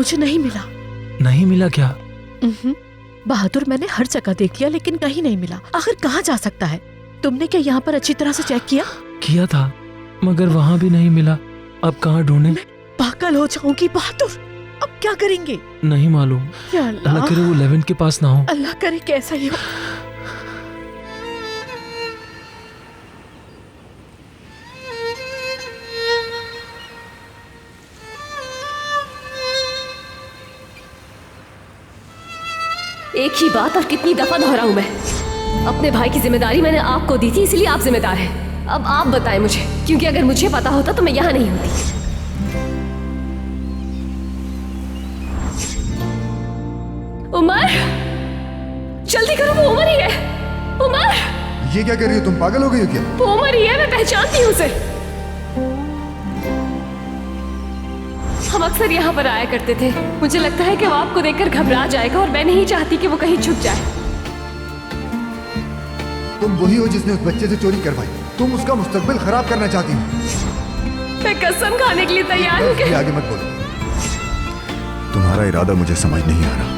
मुझे नहीं मिला। नहीं मिला क्या? बहादुर, मैंने हर जगह देख लिया लेकिन कहीं नहीं मिला। आखिर कहाँ जा सकता है? तुमने क्या यहाँ पर अच्छी तरह से चेक किया? किया था, मगर वहाँ भी नहीं मिला। अब कहाँ ढूंढे? मैं पागल हो जाऊंगी बहादुर। अब क्या करेंगे? नहीं मालूम। या अल्लाह करे वो 11 के पास ना हो। अल्लाह करे कैसा ही हो। एक ही बात और कितनी दफा दोहराऊं मैं? अपने भाई की जिम्मेदारी मैंने आपको दी थी, इसलिए आप जिम्मेदार हैं। अब आप बताएं मुझे, क्योंकि अगर मुझे पता होता तो मैं यहाँ नहीं होती। उमर, जल्दी करो, वो उमर ही है। उमर! ये क्या कर रही हो तुम? पागल हो गई हो क्या? वो उमर ही है, मैं पहचानती हूँ उसे। हम अक्सर यहाँ पर आया करते थे। मुझे लगता है कि वो आपको देखकर घबरा जाएगा और मैं नहीं चाहती कि वो कहीं छुप जाए। तुम वही हो जिसने उस बच्चे से चोरी करवाई। तुम उसका मुस्तकबिल खराब करना चाहती हो। मैं कसम खाने के लिए तैयार हूँ कि आगे मत बोलो। तुम्हारा इरादा मुझे समझ नहीं आ रहा।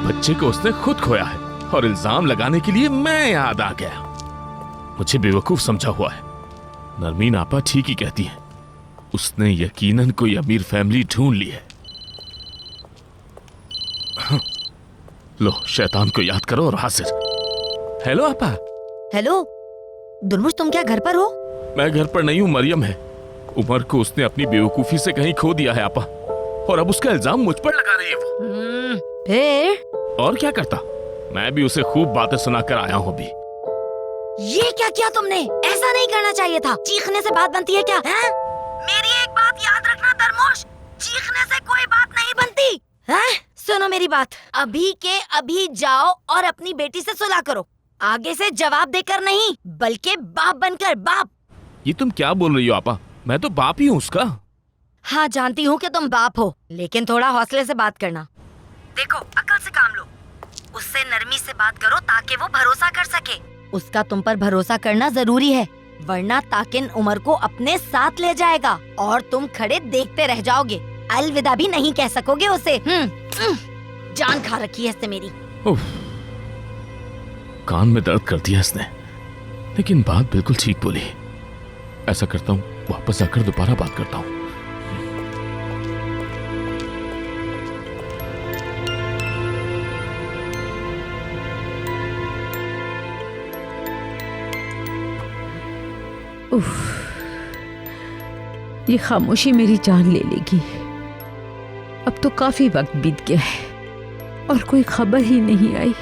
बच्चे को उसने खुद खोया है और इल्जाम लगाने के लिए मैं याद आ गया। मुझे बेवकूफ समझा हुआ है। नरमीन आपा ठीक ही कहती है, उसने यकीनन कोई अमीर फैमिली ढूंढ ली है। लो, शैतान को याद करो और हाजिर। हेलो आपा। हेलो दुर्मुश, तुम क्या घर पर हो? मैं घर पर नहीं हूँ, मरियम है। उमर को उसने अपनी बेवकूफी से कहीं खो दिया है आपा, और अब उसका इल्जाम मुझ पर लगा रही है वो। फिर? और क्या करता, मैं भी उसे खूब बातें सुनाकर आया हूँ अभी। ये क्या किया तुमने? ऐसा नहीं करना चाहिए था। चीखने से बात बनती है क्या? हैं? मेरी एक बात याद रखना दरमोश, चीखने से कोई बात नहीं बनती। हैं? सुनो मेरी बात, अभी के अभी जाओ और अपनी बेटी से सुलह करो। आगे से जवाब देकर नहीं, बल्कि बाप बनकर। बाप। ये तुम क्या बोल रही हो आपा? मैं तो बाप ही हूँ उसका। हाँ, जानती हूँ कि तुम बाप हो, लेकिन थोड़ा हौसले से बात करना। देखो, अकल से काम लो। उससे नरमी से बात करो ताकि वो भरोसा कर सके। उसका तुम पर भरोसा करना जरूरी है, वरना ताकिन उमर को अपने साथ ले जाएगा और तुम खड़े देखते रह जाओगे। अलविदा भी नहीं कह सकोगे उसे। जान खा रखी है इससे मेरी। कान में दर्द कर दिया इसने, लेकिन बात बिल्कुल ठीक बोली। ऐसा करता हूँ, वापस आकर दोबारा बात करता हूँ। ये खामोशी मेरी जान ले लेगी। अब तो काफी वक्त बीत गया है और कोई खबर ही नहीं आई।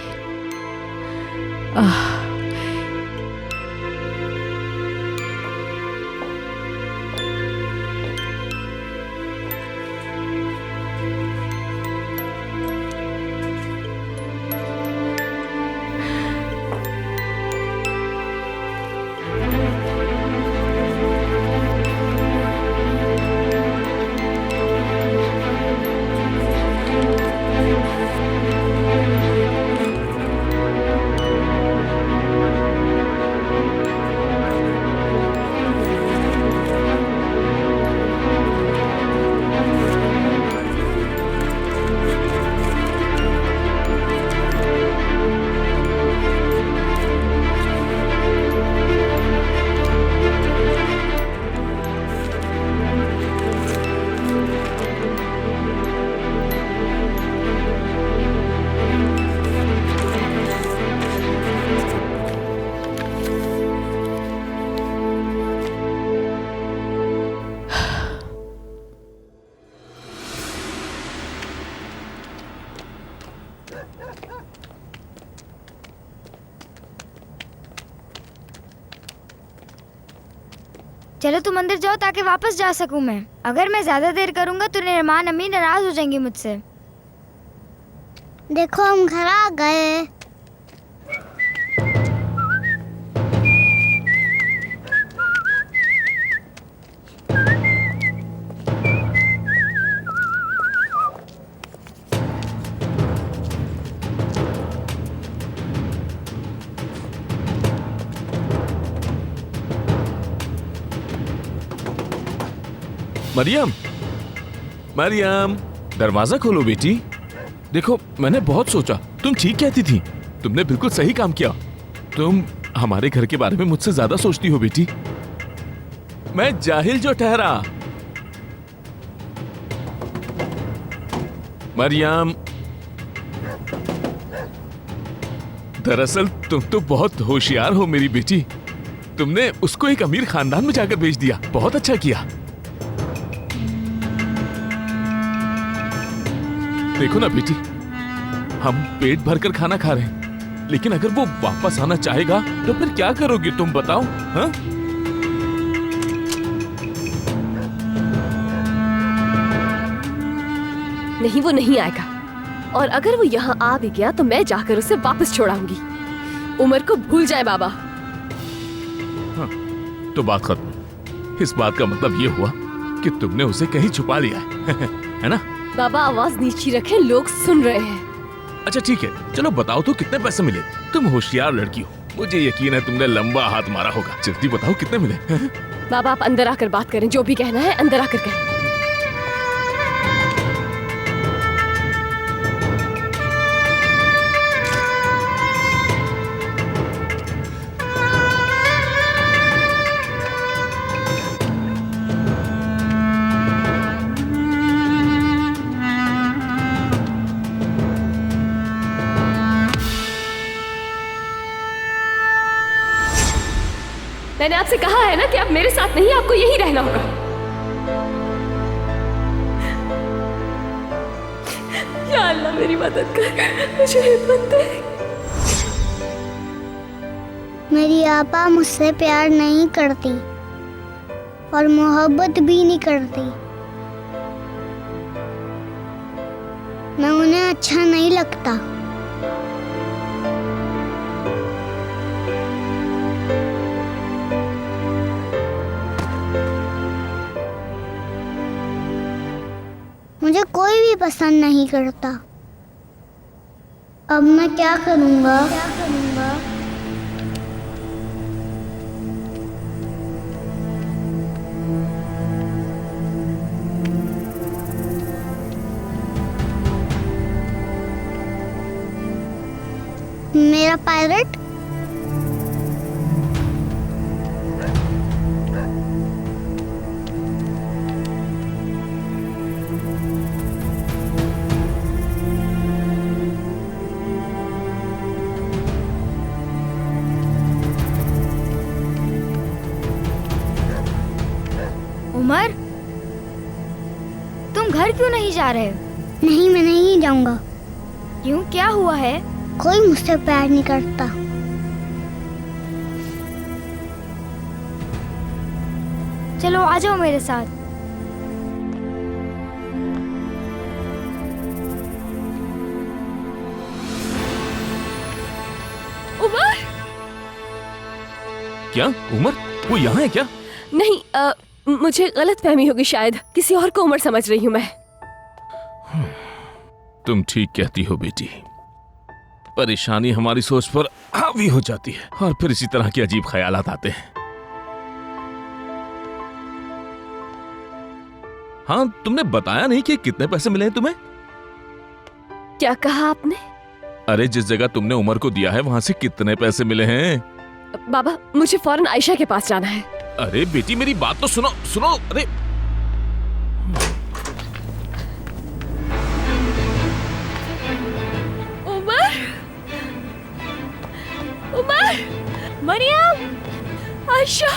चलो तुम अंदर जाओ ताकि वापस जा सकूं मैं। अगर मैं ज्यादा देर करूंगा तो रहमान अम्मी नाराज हो जाएंगी मुझसे। देखो हम घर आ गए। मरियम, मरियम, दरवाजा खोलो बेटी। देखो, मैंने बहुत सोचा, तुम ठीक कहती थी, तुमने बिल्कुल सही काम किया। तुम हमारे घर के बारे में मुझसे ज्यादा सोचती हो बेटी। मैं जाहिल जो ठहरा। मरियम, दरअसल तुम तो बहुत होशियार हो मेरी बेटी। तुमने उसको एक अमीर खानदान में जाकर भेज दिया, बहुत अच्छा किया। देखो ना बेटी, हम पेट भरकर खाना खा रहे हैं, लेकिन अगर वो वापस आना चाहेगा तो फिर क्या करोगी तुम बताओ? हाँ? नहीं, वो नहीं आएगा। और अगर वो यहाँ आ भी गया तो मैं जाकर उसे वापस छोड़ाऊंगी। उमर को भूल जाए बाबा। हाँ, तो बात खत्म। इस बात का मतलब ये हुआ कि तुमने उसे कहीं छुपा लिया है ना? बाबा आवाज नीची रखें, लोग सुन रहे हैं। अच्छा ठीक है, चलो बताओ तो कितने पैसे मिले? तुम होशियार लड़की हो, मुझे यकीन है तुमने लंबा हाथ मारा होगा। जल्दी बताओ कितने मिले? बाबा आप अंदर आकर बात करें, जो भी कहना है अंदर आकर कहें। मैंने आपसे कहा है ना कि आप मेरे साथ नहीं, आपको यही रहना होगा। या अल्लाह मेरी मदद कर, मुझे हिम्मत दे। मेरी आपा मुझसे प्यार नहीं करती और मोहब्बत भी नहीं करती। मैं उन्हें अच्छा नहीं लगता। मुझे कोई भी पसंद नहीं करता। अब मैं क्या करूँगा? मेरा पायलट उमर, तुम घर क्यों नहीं जा रहे हो? नहीं, मैं नहीं जाऊंगा। क्यों, क्या हुआ है? कोई मुझसे प्यार नहीं करता। चलो आ जाओ मेरे साथ। उमर! क्या उमर? वो यहाँ है क्या? नहीं, मुझे गलत फहमी होगी शायद। किसी और को उमर समझ रही हूँ मैं। तुम ठीक कहती हो बेटी। परेशानी हमारी सोच पर हावी हो जाती है और फिर इसी तरह के अजीब ख्यालात आते हैं। हाँ, तुमने बताया नहीं कि कितने पैसे मिले हैं तुम्हें? क्या कहा आपने? अरे जिस जगह तुमने उमर को दिया है वहां से कितने पैसे मिले हैं? बाबा मुझे फौरन आयशा के पास जाना है। अरे बेटी मेरी बात तो सुनो सुनो। अरे उमर! उमर! मरियम! आयशा!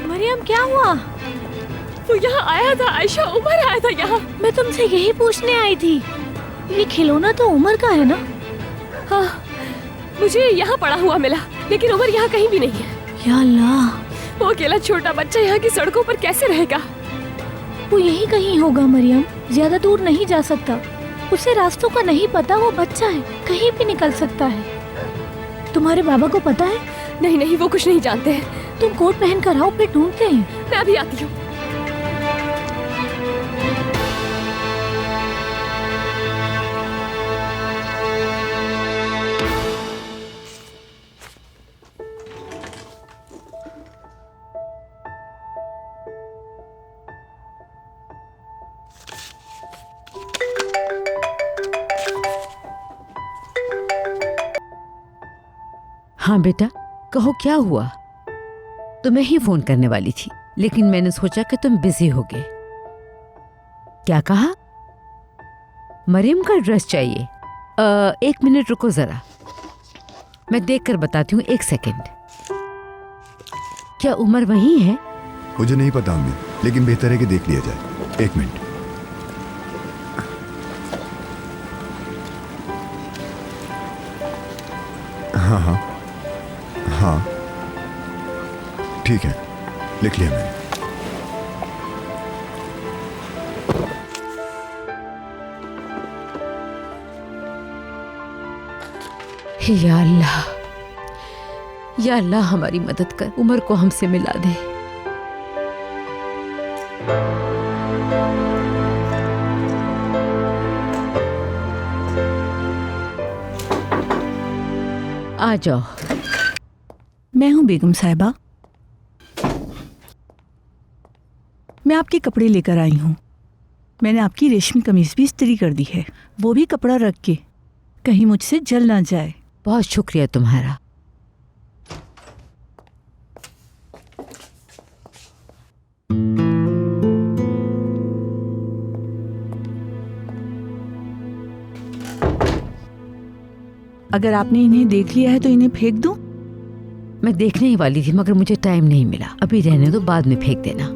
मरियम, क्या हुआ? वो यहाँ आया था आयशा, उमर आया था यहाँ। मैं तुमसे यही पूछने आई थी। ये खिलौना तो उमर का है ना? हाँ, मुझे यहाँ पड़ा हुआ मिला, लेकिन उमर यहाँ कहीं भी नहीं है। या अल्लाह, वो अकेला छोटा बच्चा यहाँ की सड़कों पर कैसे रहेगा? वो यही कहीं होगा मरियम, ज्यादा दूर नहीं जा सकता। उसे रास्तों का नहीं पता, वो बच्चा है, कहीं भी निकल सकता है। तुम्हारे बाबा को पता है? नहीं नहीं, वो कुछ नहीं जानते हैं। तुम कोट पहन कर आओ, फिर ढूंढते हैं। मैं अभी आती हूँ। हाँ बेटा, कहो क्या हुआ? तुम्हें ही फोन करने वाली थी, लेकिन मैंने सोचा कि तुम बिजी होगे। क्या कहा? मरियम का ड्रेस चाहिए? 1 मिनट रुको जरा, मैं देख कर बताती हूँ। 1 सेकंड। क्या उमर वहीं है? मुझे नहीं पता अम्मी, लेकिन बेहतर है कि देख लिया जाए। 1 मिनट। हाँ हाँ हाँ, ठीक है, लिख लिया मैंने। या अल्लाह, या अल्लाह हमारी मदद कर, उमर को हमसे मिला दे। आ जाओ। मैं हूँ बेगम साहिबा, मैं आपके कपड़े लेकर आई हूँ। मैंने आपकी रेशमी कमीज भी इस्त्री कर दी है, वो भी कपड़ा रख के, कहीं मुझसे जल ना जाए। बहुत शुक्रिया तुम्हारा। अगर आपने इन्हें देख लिया है तो इन्हें फेंक दूं? मैं देखने ही वाली थी, मगर मुझे टाइम नहीं मिला। अभी रहने दो, बाद में फेंक देना।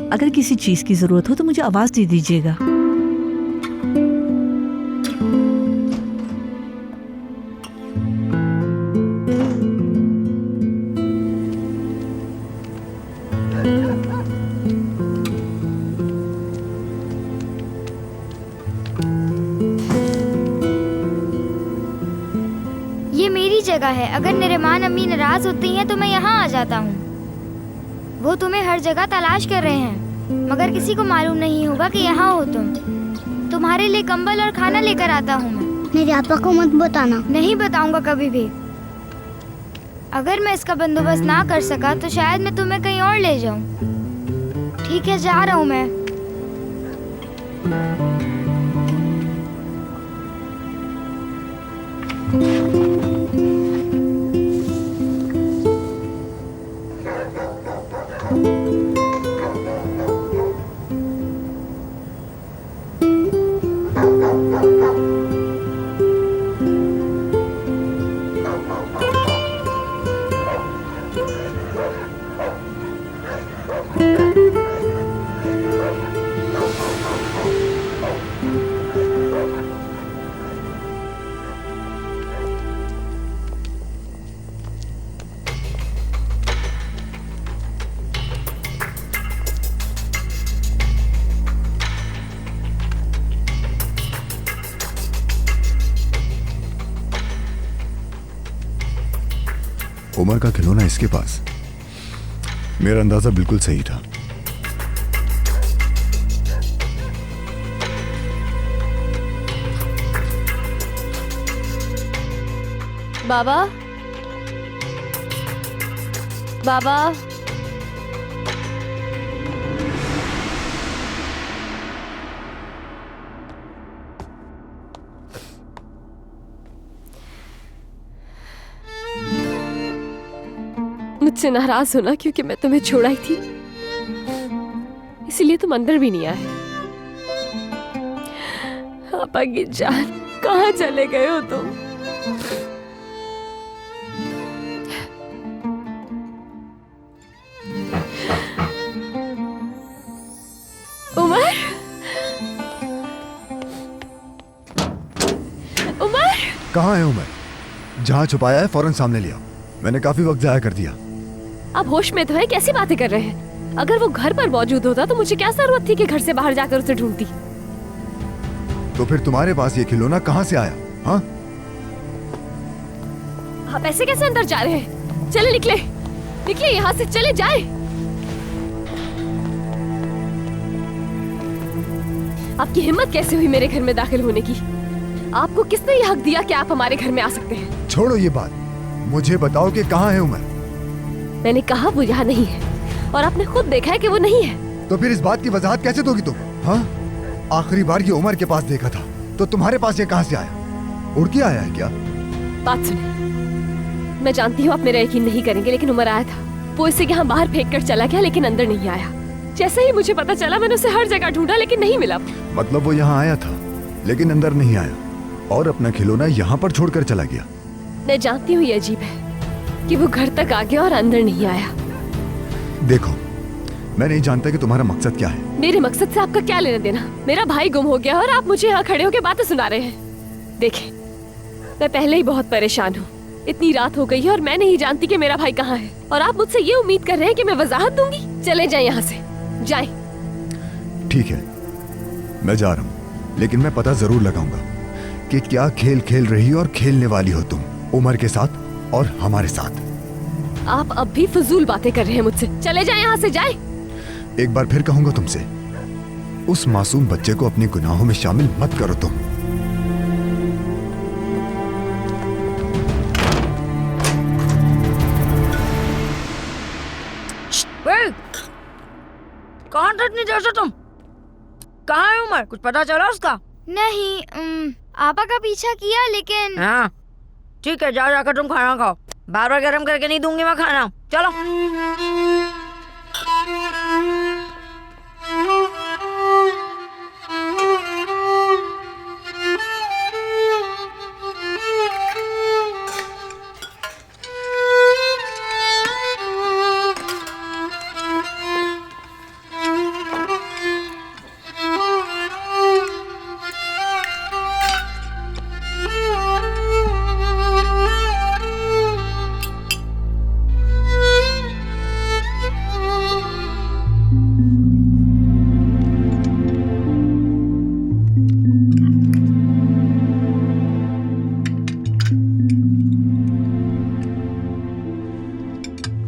अगर किसी चीज की जरूरत हो तो मुझे आवाज दे दीजिएगा। ये मेरी जगह है। अगर नरिमान अम्मी नाराज होती हैं तो मैं यहाँ आ जाता हूँ। वो तुम्हें हर जगह तलाश कर रहे हैं, मगर किसी को मालूम नहीं होगा कि यहाँ हो तुम। तुम्हारे लिए कंबल और खाना लेकर आता हूँ मैं। मेरे आपा को मत बताना। नहीं बताऊंगा कभी भी। अगर मैं इसका बंदोबस्त ना कर सका तो शायद मैं तुम्हें कहीं और ले जाऊं। ठीक है, जा रहा हूँ मैं। उमर का खिलौना इसके पास। मेरा अंदाजा बिल्कुल सही था। बाबा, बाबा, मुझसे नाराज होना क्योंकि मैं तुम्हें छोड़ाई थी, इसीलिए तुम अंदर भी नहीं आए। पापा की जान, कहाँ चले गए हो तुम? उमर, उमर, कहाँ है उमर? जहाँ छुपाया है फौरन सामने लिया। मैंने काफी वक्त जाया कर दिया। आप होश में तो है? कैसी बातें कर रहे हैं? अगर वो घर पर मौजूद होता तो मुझे क्या जरूरत थी कि घर से बाहर जाकर उसे ढूंढती? तो फिर तुम्हारे पास ये खिलौना कहाँ से आया? हाँ, आप ऐसे कैसे अंदर जा रहे हैं? चले, निकले, निकले यहाँ से, चले जाए। आपकी हिम्मत कैसे हुई मेरे घर में दाखिल होने की? आपको किसने ये हक दिया कि आप हमारे घर में आ सकते हैं? छोड़ो ये बात, मुझे बताओ कि कहाँ है उमर? मैंने कहा वो यहाँ नहीं है, और आपने खुद देखा है कि वो नहीं है। तो फिर इस बात की वजाहत कैसे दोगी तुम? हाँ, आखिरी बार ये उमर के पास देखा था, तो तुम्हारे पास ये कहाँ से आया? उड़ के आया है क्या? बात सुने, मैं जानती हूँ आप मेरा यकीन नहीं करेंगे, लेकिन उमर आया था। वो इसे यहाँ बाहर फेंक कर चला गया, लेकिन अंदर नहीं आया। जैसे ही मुझे पता चला मैंने उसे हर जगह ढूंढा, लेकिन नहीं मिला। मतलब वो यहाँ आया था लेकिन अंदर नहीं आया और अपना खिलौना यहाँ पर छोड़कर चला गया। मैं जानती हूँ ये अजीब है कि वो घर तक आ गया और अंदर नहीं आया। देखो, मैं नहीं जानता कि तुम्हारा मकसद क्या है। मेरे मकसद से आपका क्या लेना देना? मेरा भाई गुम हो गया और आप मुझे यहाँ खड़े होकर बातें सुना रहे हैं। देखें, मैं पहले ही बहुत परेशान हूँ। इतनी रात हो गई है और मैं नहीं जानती कि मेरा भाई कहाँ है, और आप मुझसे ये उम्मीद कर रहे हैं कि मैं वजाहत दूंगी? चले जाएं यहाँ से, जाएं। ठीक है, मैं जा रहा हूँ, लेकिन मैं पता जरूर लगाऊंगा कि क्या खेल खेल रही हो और खेलने वाली हो तुम उमर के साथ और हमारे साथ। आप अब भी फजूल बातें कर रहे हैं मुझसे। चले जाएं यहाँ से, जाएं। एक बार फिर कहूंगा तुमसे, उस मासूम बच्चे को अपने गुनाहों में शामिल मत करो तुम। कहाँ था इतनी देर से तुम? कहाँ है उमर? कुछ पता चला उसका? नहीं, आपा का पीछा किया लेकिन। हाँ ठीक है, जाओ जाकर तुम खाना खाओ। बार बार गर्म करके नहीं दूंगी मैं खाना। चलो।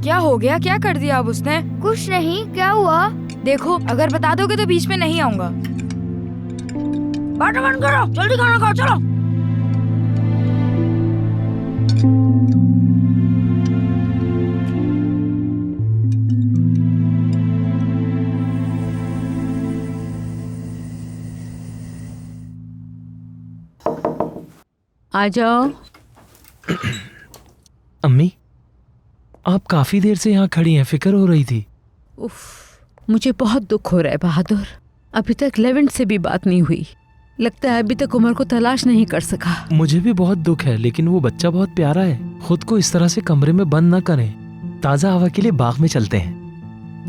क्या हो गया? क्या कर दिया अब उसने? कुछ नहीं, क्या हुआ? देखो, अगर बता दोगे तो बीच में नहीं आऊंगा। बात बंद करो, जल्दी खाना खाओ, चलो। आ जाओ। अम्मी, आप काफी देर से यहाँ खड़ी हैं, फिक्र हो रही थी। उफ, मुझे बहुत दुख हो रहा है बहादुर। अभी तक लेवेंट से भी बात नहीं हुई। लगता है अभी तक उमर को तलाश नहीं कर सका। मुझे भी बहुत दुख है, लेकिन वो बच्चा बहुत प्यारा है। खुद को इस तरह से कमरे में बंद न करें। ताजा हवा के लिए बाग में चलते हैं।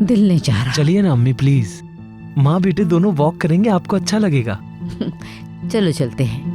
दिल नहीं चाह रहा। चलिए ना अम्मी, प्लीज। माँ बेटे दोनों वॉक करेंगे, आपको अच्छा लगेगा। चलो चलते हैं।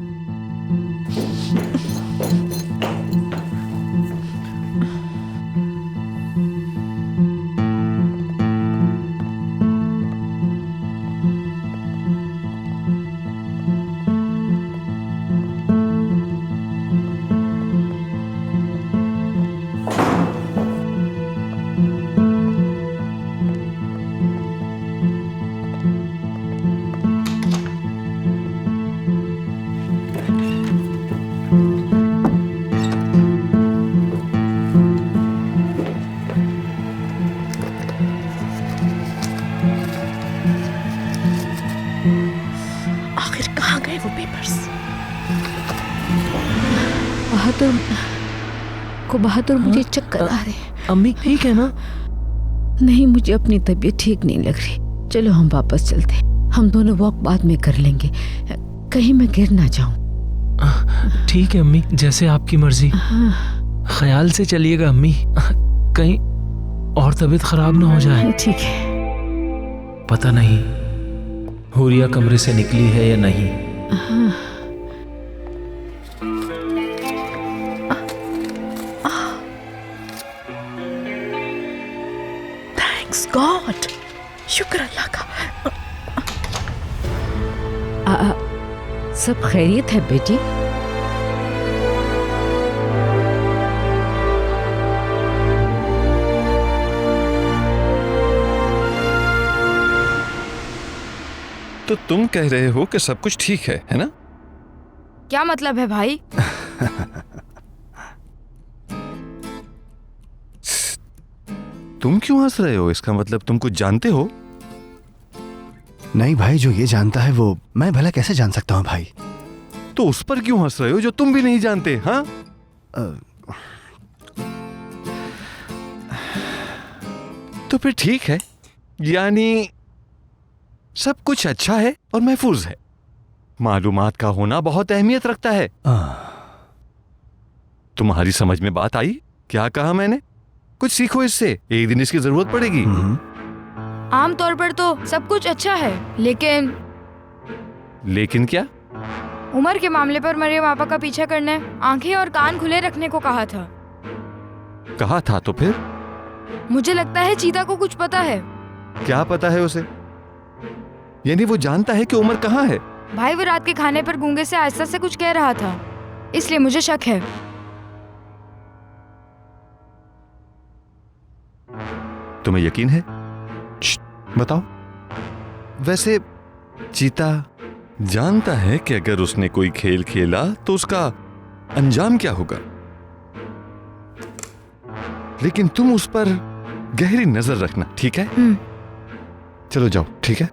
बहादुर, मुझे चक्कर आ रहे हैं। अम्मी ठीक है ना? नहीं, मुझे अपनी तबीयत ठीक नहीं लग रही। चलो हम वापस चलते हैं। हम दोनों वॉक बाद में कर लेंगे, कहीं मैं गिर ना जाऊं। ठीक है अम्मी, जैसे आपकी मर्जी। ख्याल से चलिएगा अम्मी, कहीं और तबीयत खराब ना हो जाए। ठीक है। पता नहीं हुरिया कमरे से निकली है या नहीं। गॉड, शुक्र अल्लाह का। सब खैरियत है बेटी? तो तुम कह रहे हो कि सब कुछ ठीक है ना? क्या मतलब है भाई? तुम क्यों हंस रहे हो? इसका मतलब तुम कुछ जानते हो? नहीं भाई, जो ये जानता है वो मैं भला कैसे जान सकता हूँ भाई? तो उस पर क्यों हंस रहे हो जो तुम भी नहीं जानते? हाँ, तो फिर ठीक है, यानी सब कुछ अच्छा है और महफूज है। मालूमात का होना बहुत अहमियत रखता है। तुम्हारी समझ में बात आई? क्या कहा मैंने? कुछ सीखो इससे, एक दिन इसकी जरूरत पड़ेगी। आमतौर पर तो सब कुछ अच्छा है, लेकिन क्या? उमर के मामले पर मरियम आपा का पीछा करने, आंखें और कान खुले रखने को कहा था। कहा था तो फिर? मुझे लगता है चीता को कुछ पता है। क्या पता है उसे? यानी वो जानता है कि उमर कहाँ है? भाई वो रात के खाने पर गूंगे से आहिस्ता से कुछ कह रहा था, इसलिए मुझे शक है। तुम्हें यकीन है? बताओ। वैसे चीता जानता है कि अगर उसने कोई खेल खेला तो उसका अंजाम क्या होगा, लेकिन तुम उस पर गहरी नजर रखना, ठीक है? चलो जाओ, ठीक है?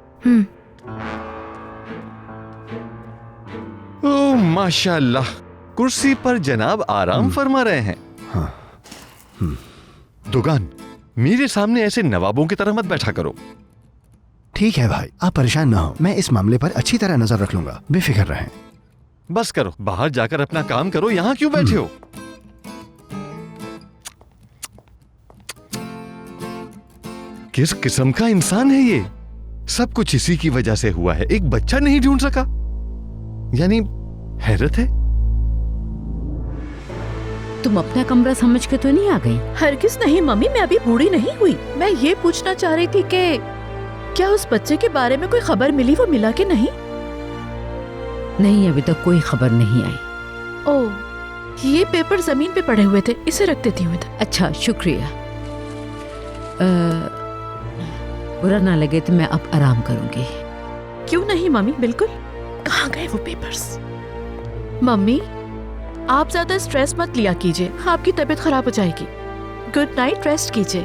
ओ माशाल्लाह, कुर्सी पर जनाब आराम फरमा रहे हैं। हाँ। दुगान, मेरे सामने ऐसे नवाबों की तरह मत बैठा करो। ठीक है भाई, आप परेशान ना हो, मैं इस मामले पर अच्छी तरह नजर रख लूंगा, बेफिक्र रहें। बस करो, बाहर जाकर अपना काम करो, यहां क्यों बैठे हो? किस किस्म का इंसान है ये? सब कुछ इसी की वजह से हुआ है, एक बच्चा नहीं ढूंढ सका, यानी हैरत है। तुम अपना कमरा समझ के तो नहीं आ गई? हरगिज नहीं मम्मी, मैं अभी बूढ़ी नहीं हुई। मैं ये पूछना चाह रही थी कि क्या उस बच्चे के बारे में कोई खबर मिली, वो मिला कि नहीं? नहीं, अभी तक कोई खबर नहीं आई। ओह, ये पेपर जमीन पे पड़े हुए थे, इसे रख देती हूँ इधर। अच्छा, शुक्रिया। बुरा ना लगे तो मैं अब आराम करूंगी। क्यों नहीं मम्मी, बिल्कुल। कहाँ गए वो पेपर्स? मम्मी, आप ज्यादा स्ट्रेस मत लिया कीजिए, आपकी तबीयत खराब हो जाएगी। गुड नाइट, रेस्ट कीजिए।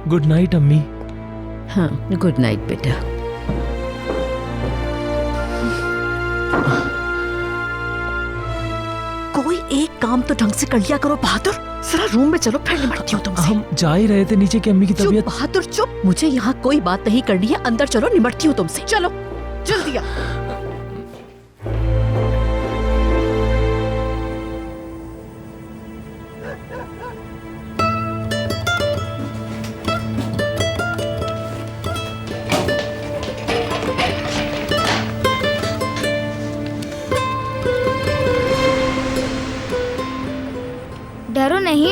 गुड नाइट अम्मी। हाँ, गुड नाइट बेटा। कोई एक काम तो ढंग से कर लिया करो बहादुर। जरा रूम में चलो, फिर निपटती हूँ तुमसे। हम जा ही रहे थे नीचे कि अम्मी की तबीयत। चुप बहादुर चुप, मुझे यहाँ कोई बात नहीं करनी है, अंदर चलो, निपटती हूँ तुमसे। चलो जल्दी आ।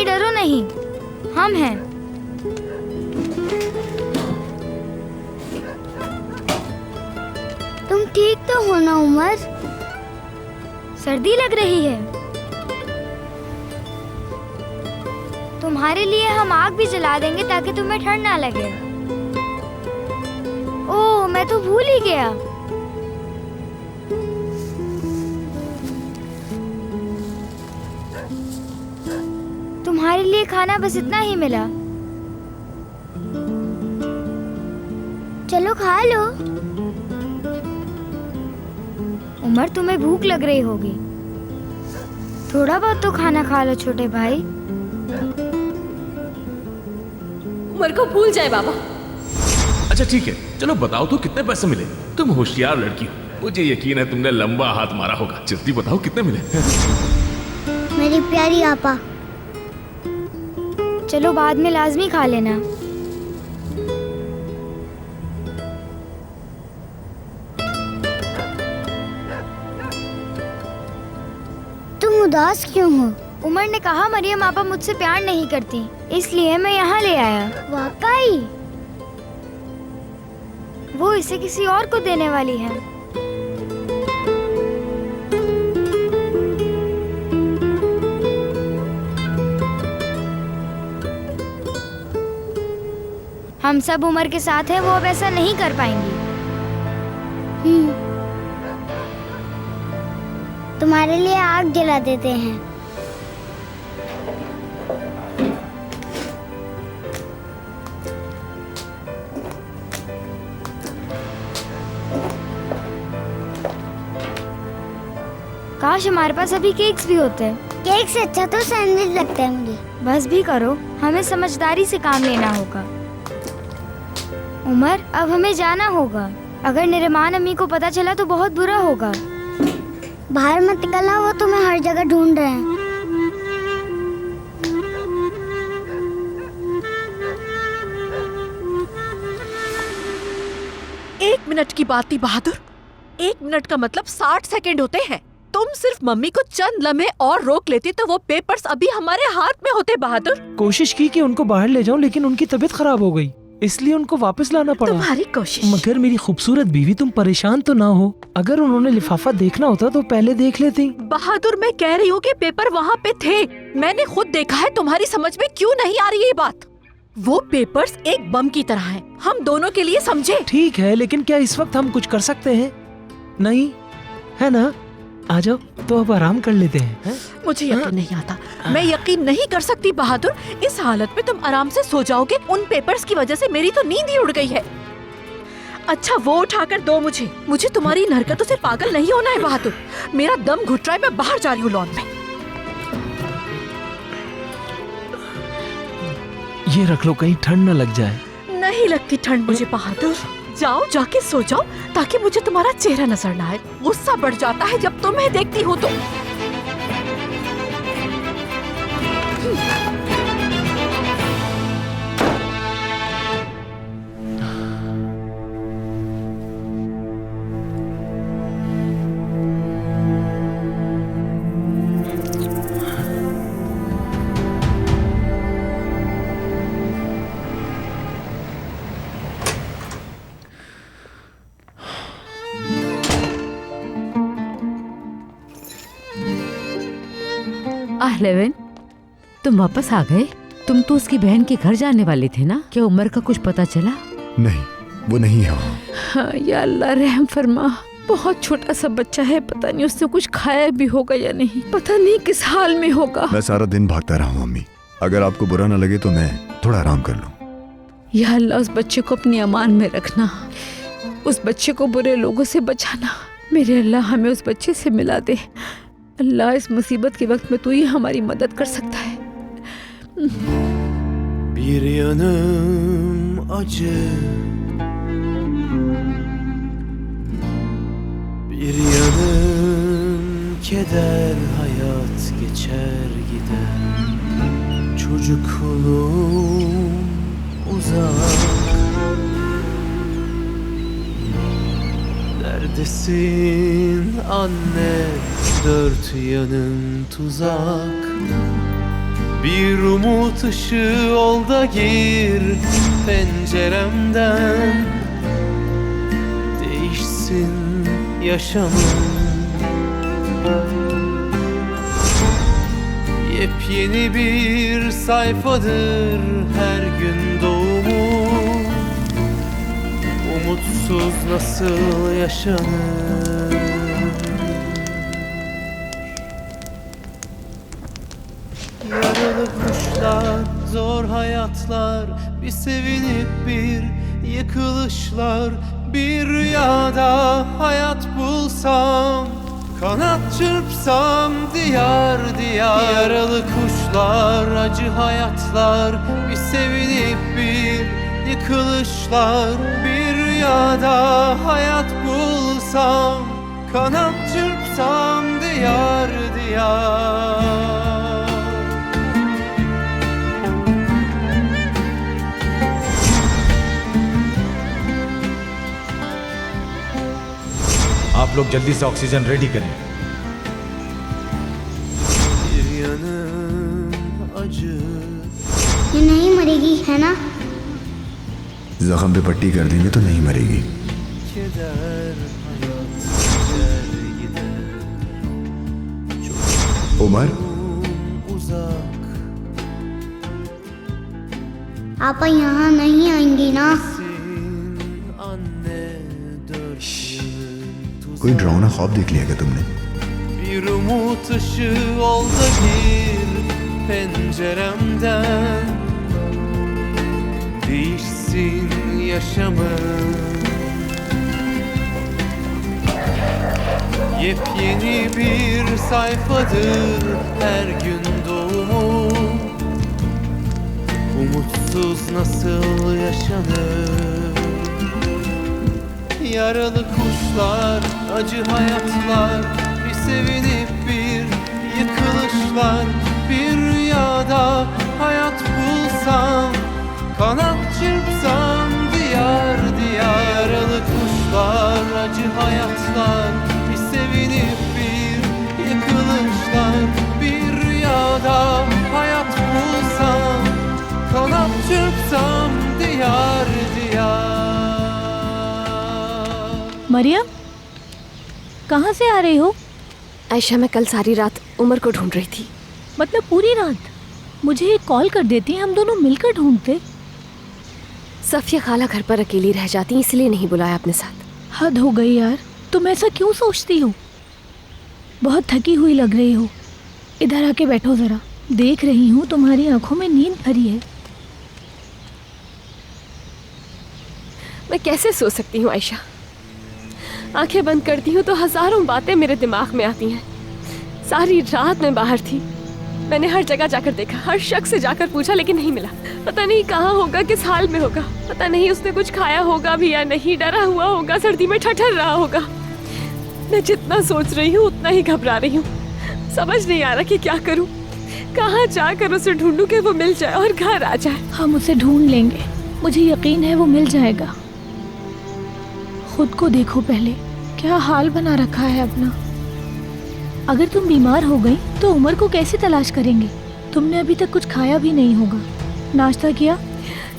डरो नहीं, हम हैं। तुम ठीक तो हो ना उमर? सर्दी लग रही है। तुम्हारे लिए हम आग भी जला देंगे ताकि तुम्हें ठंड ना लगे। ओह, मैं तो भूल ही गया। तुम्हारे लिए खाना बस इतना ही मिला। चलो खा लो। उमर, तुम्हें भूख लग रही होगी, थोड़ा बहुत तो खाना खा लो छोटे भाई। उमर को भूल जाए बाबा। अच्छा ठीक है, चलो बताओ तो कितने पैसे मिले? तुम होशियार लड़की हो, मुझे यकीन है तुमने लंबा हाथ मारा होगा। जल्दी बताओ कितने मिले? मेरी प्यारी आपा। चलो बाद में लाजमी खा लेना। तुम उदास क्यों हो? उमर ने कहा मरियम आपा मुझसे प्यार नहीं करती, इसलिए मैं यहाँ ले आया। वाकई? वो इसे किसी और को देने वाली है। हम सब उमर के साथ हैं, वो अब ऐसा नहीं कर पाएंगी। तुम्हारे लिए आग जला देते हैं। काश हमारे पास अभी केक्स भी होते। केक से अच्छा तो सैंडविच लगता है मुझे। बस भी करो, हमें समझदारी से काम लेना होगा। उमर, अब हमें जाना होगा। अगर निरमान अम्मी को पता चला तो बहुत बुरा होगा। बाहर मत निकलना, वो तुम्हें हर जगह ढूंढ रहे हैं। एक मिनट की बात थी बहादुर। 1 मिनट का मतलब 60 सेकंड होते हैं। तुम सिर्फ मम्मी को चंद लम्हे और रोक लेती तो वो पेपर्स अभी हमारे हाथ में होते बहादुर। कोशिश की कि उनको बाहर ले जाऊं, लेकिन उनकी तबीयत खराब हो गई, इसलिए उनको वापस लाना पड़ा। तुम्हारी कोशिश। मगर मेरी खूबसूरत बीवी, तुम परेशान तो ना हो। अगर उन्होंने लिफाफा देखना होता तो पहले देख लेती। बहादुर, मैं कह रही हूँ कि पेपर वहाँ पे थे, मैंने खुद देखा है। तुम्हारी समझ में क्यों नहीं आ रही है ये बात? वो पेपर्स एक बम की तरह हैं, हम दोनों के लिए, समझे? ठीक है, लेकिन क्या इस वक्त हम कुछ कर सकते हैं? नहीं है ना? आ जाओ तो अब आराम कर लेते हैं। मुझे यकीन नहीं आता, मैं यकीन नहीं कर सकती बहादुर। इस हालत में तुम आराम से सो जाओगे? उन पेपर्स की वजह से मेरी तो नींद ही उड़ गई है। अच्छा वो उठाकर दो मुझे तुम्हारी इन हरकतों से पागल नहीं होना है बहादुर। मेरा दम घुट रहा है, मैं बाहर जा रही हूँ लॉन में। ये रख लो, कहीं ठंड न लग जाए। नहीं लगती ठंड मुझे बहादुर। जाओ, जाके सो जाओ ताकि मुझे तुम्हारा चेहरा नजर ना आए। गुस्सा बढ़ जाता है जब तुम्हें देखती हूँ तो। लेविन, तुम वापस आ गए? तुम तो उसकी बहन के घर जाने वाले थे ना? क्या उमर का कुछ पता चला? नहीं, वो नहीं है वहाँ। हाँ, या अल्लाह रहम फरमा। बहुत छोटा सा बच्चा है, पता नहीं उसने कुछ खाया भी होगा या नहीं, पता नहीं किस हाल में होगा। मैं सारा दिन भागता रहा हूँ अम्मी, अगर आपको बुरा न लगे तो मैं थोड़ा आराम कर लूँ। या अल्लाह, उस बच्चे को अपनी अमान में रखना, उस बच्चे को बुरे लोगों से बचाना। मेरे अल्लाह, हमें उस बच्चे से मिला दे। अल्लाह, इस मुसीबत के वक्त में तू ही हमारी मदद कर सकता है। Bir yanım acı, bir yanım keder, hayat geçer gider. Çocukluğum uzak, neredesin anne? Dört yanın tuzak. Bir umut ışığı ol da gir penceremden. Değişsin yaşamım. Yepyeni bir sayfadır her gün doğumum. Umutsuz nasıl yaşanır? Yaralı kuşlar, zor hayatlar, bir sevinip bir yıkılışlar. Bir rüyada hayat bulsam, kanat çırpsam diyar diyar. Yaralı kuşlar, acı hayatlar, bir sevinip bir yıkılışlar. Bir rüyada hayat bulsam, kanat çırpsam diyar diyar. आप लोग जल्दी से oxygen ready करें। ये नहीं मरेगी है ना? जख्म पे पट्टी कर देंगे तो नहीं मरेगी। उमर, आपा यहाँ नहीं आएंगी ना? कोई डरावना ख्वाब देख लिया क्या तुमने? Bir umut ışığı ol da gir penceremden. Değişsin yaşamım. Yepyeni bir sayfadır her gün doğumu. Umutsuz nasıl yaşanır? Yaralı kuşlar, acı hayatlar, bir sevinip bir yıkılışlar. Bir rüyada hayat bulsam, kanat çırpsam diyar diyar. Yaralı kuşlar, acı hayatlar, bir sevinip bir yıkılışlar. Bir rüyada hayat bulsam, kanat çırpsam diyar diyar. Maryam, कहाँ से आ रही हो? आयशा, मैं कल सारी रात उमर को ढूंढ रही थी। मतलब पूरी रात? मुझे एक कॉल कर देती, हम दोनों मिलकर ढूंढते। सफिया खाला घर पर अकेली रह जाती, इसलिए नहीं बुलाया अपने साथ। हद हो गई यार, तुम ऐसा क्यों सोचती हो? बहुत थकी हुई लग रही हो। इधर आके बैठो जरा, देख रही हूँ तुम्हारी आंखों में नींद भरी है। मैं कैसे सो सकती हूँ आयशा? आंखें बंद करती हूँ तो हजारों बातें मेरे दिमाग में आती हैं। सारी रात मैं बाहर थी, मैंने हर जगह जाकर देखा, हर शख्स से जाकर पूछा, लेकिन नहीं मिला। पता नहीं कहाँ होगा, किस हाल में होगा। पता नहीं उसने कुछ खाया होगा भी या नहीं, डरा हुआ होगा, सर्दी में ठठर रहा होगा। मैं जितना सोच रही हूँ उतना ही घबरा रही हूँ। समझ नहीं आ रहा कि क्या करूँ, कहाँ जाकर उसे ढूंढूं कि वो मिल जाए और घर आ जाए। हम उसे ढूंढ लेंगे, मुझे यकीन है वो मिल जाएगा। खुद को देखो पहले, क्या हाल बना रखा है अपना। अगर तुम बीमार हो गई तो उमर को कैसे तलाश करेंगे? तुमने अभी तक कुछ खाया भी नहीं होगा। नाश्ता किया?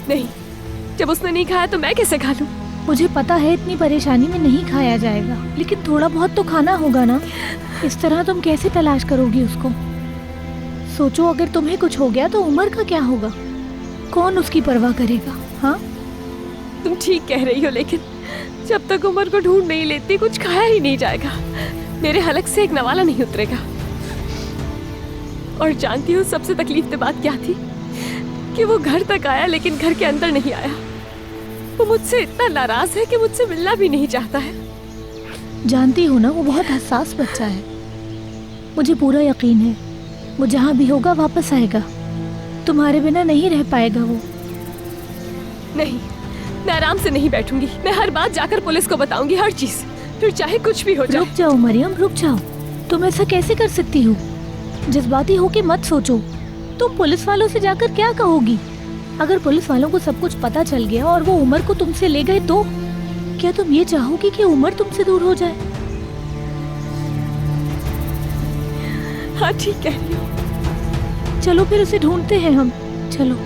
नहीं, जब उसने नहीं खाया तो मैं कैसे खा लूं? मुझे पता है इतनी परेशानी में नहीं खाया जाएगा, लेकिन थोड़ा बहुत तो खाना होगा ना। इस तरह तुम कैसे तलाश करोगी उसको? सोचो, अगर तुम्हें कुछ हो गया तो उमर का क्या होगा? कौन उसकी परवाह करेगा? हाँ, तुम ठीक कह रही हो, लेकिन जब तक उमर को ढूंढ नहीं लेती कुछ खाया ही नहीं जाएगा। मेरे हलक से एक नवाला नहीं उतरेगा। और जानती हो सबसे तकलीफ की बात क्या थी? कि वो घर तक आया लेकिन घर के अंदर नहीं आया। वो मुझसे इतना नाराज है कि मुझसे मिलना भी नहीं चाहता है। जानती हो ना, वो बहुत हसास बच्चा है। मुझे पूरा यकीन है वो जहाँ भी होगा वापस आएगा। तुम्हारे बिना नहीं रह पाएगा वो। नहीं, मैं आराम से नहीं बैठूंगी। मैं हर बात जाकर पुलिस को बताऊंगी, हर चीज, फिर चाहे कुछ भी हो जाए। रुक जाओ मरियम, रुक जाओ। तुम ऐसा कैसे कर सकती हो? जज्बाती होके मत सोचो। तुम पुलिस वालों से जाकर क्या कहोगी? अगर पुलिस वालों को सब कुछ पता चल गया और वो उमर को तुमसे ले गए तो क्या तुम ये चाहोगी कि उमर तुमसे दूर हो जाए? हाँ, ठीक कह रही हो। चलो फिर उसे ढूंढते हैं हम। चलो।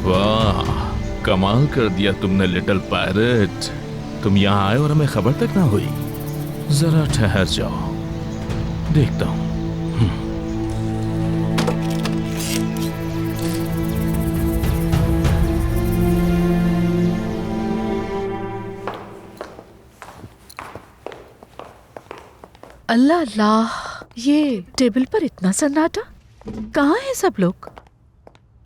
वाह, कमाल कर दिया तुमने लिटिल पायरेट। तुम यहाँ आए और हमें खबर तक ना हुई। जरा ठहर जाओ, देखता हूँ। अल्लाह अल्लाह, ये टेबल पर इतना सन्नाटा, कहाँ है सब लोग?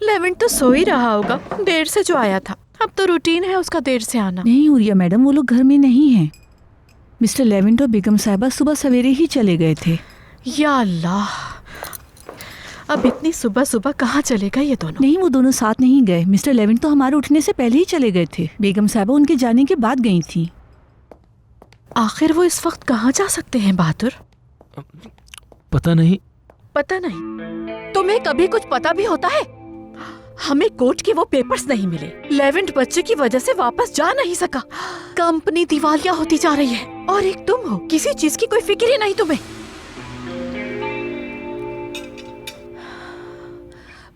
लेविन तो सो ही रहा होगा, देर से जो आया था। अब तो रूटीन है उसका देर से आना। नहीं हुरिया मैडम, वो लोग घर में नहीं हैं। मिस्टर लेविन और बेगम साहिबा सुबह सवेरे ही चले गए थे। या अल्लाह, अब इतनी सुबह सुबह कहाँ चले गए ये दोनों? नहीं, वो दोनों साथ नहीं गए। मिस्टर लेविन तो हमारे उठने से पहले ही चले गए थे। बेगम साहिबा उनके जाने के बाद गई थी। आखिर वो इस वक्त कहाँ जा सकते हैं बहादुर? पता नहीं। पता नहीं? तुम्हें कभी कुछ पता भी होता है? हमें कोर्ट के वो पेपर्स नहीं मिले। लेवेंट बच्चे की वजह से वापस जा नहीं सका। कंपनी दिवालिया होती जा रही है और एक तुम हो, किसी चीज की कोई फिक्र ही नहीं तुम्हें।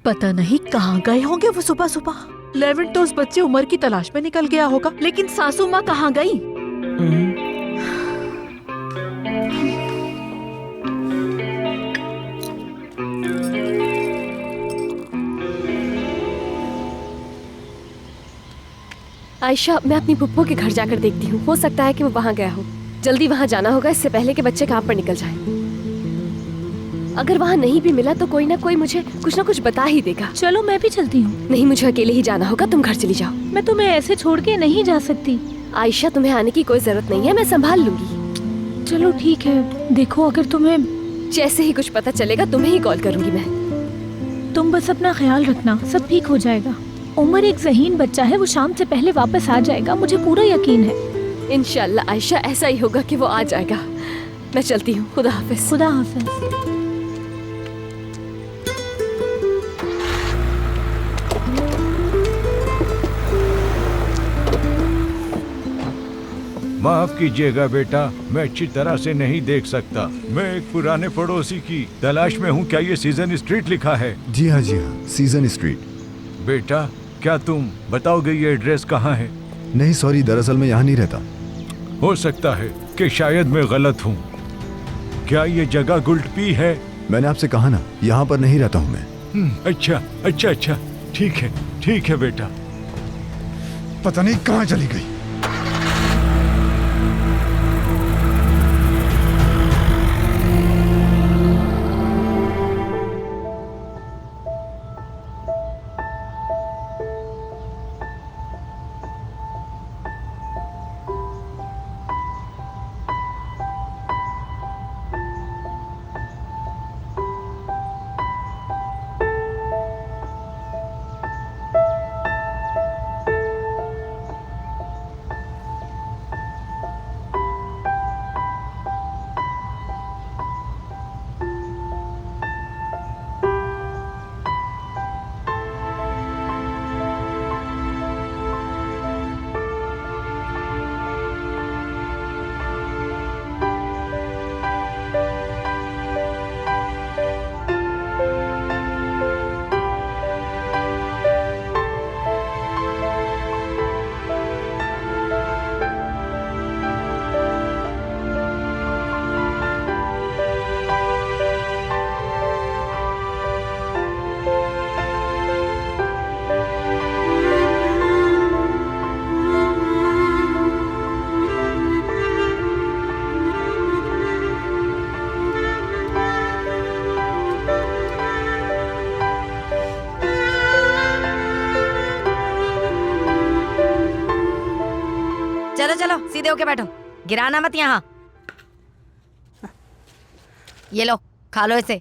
पता नहीं कहाँ गए होंगे वो सुबह सुबह। लेवेंट तो उस बच्चे उमर की तलाश में निकल गया होगा, लेकिन सासू माँ कहाँ गई? आयशा, मैं अपनी पुप्पो के घर जाकर देखती हूँ। हो सकता है कि वो वहाँ गया हो। जल्दी वहाँ जाना होगा इससे पहले कि बच्चे काम पर निकल जाए। अगर वहाँ नहीं भी मिला तो कोई ना कोई मुझे कुछ ना कुछ बता ही देगा। चलो मैं भी चलती हूँ। नहीं, मुझे अकेले ही जाना होगा, तुम घर चली जाओ। मैं तुम्हें ऐसे छोड़ के नहीं जा सकती। आयशा, तुम्हें आने की कोई जरूरत नहीं है, मैं संभाल लूंगी। चलो ठीक है, देखो अगर तुम्हें जैसे ही कुछ पता चलेगा तुम्हें ही कॉल करूंगी मैं। तुम बस अपना ख्याल रखना, सब ठीक हो जाएगा। उमर एक ज़हीन बच्चा है, वो शाम से पहले वापस आ जाएगा, मुझे पूरा यकीन है। इंशाल्लाह आयशा, ऐसा ही होगा कि वो आ जाएगा। मैं चलती हूँ, खुदा हाफिज। खुदा हाफिज। माफ कीजिएगा बेटा, मैं अच्छी तरह से नहीं देख सकता। मैं एक पुराने पड़ोसी की तलाश में हूँ। क्या ये सीजन स्ट्रीट लिखा है? जी हाँ सीजन स्ट्रीट। बेटा, क्या तुम बताओगे ये एड्रेस कहाँ है? नहीं सॉरी, दरअसल मैं यहाँ नहीं रहता। हो सकता है कि शायद मैं गलत हूँ। क्या ये जगह गुल्टपी है? मैंने आपसे कहा ना, यहाँ पर नहीं रहता हूँ मैं। अच्छा अच्छा अच्छा, ठीक है बेटा। पता नहीं कहाँ चली गई। चलो चलो सीधे होके बैठो, गिराना मत यहाँ। ये लो, खा लो इसे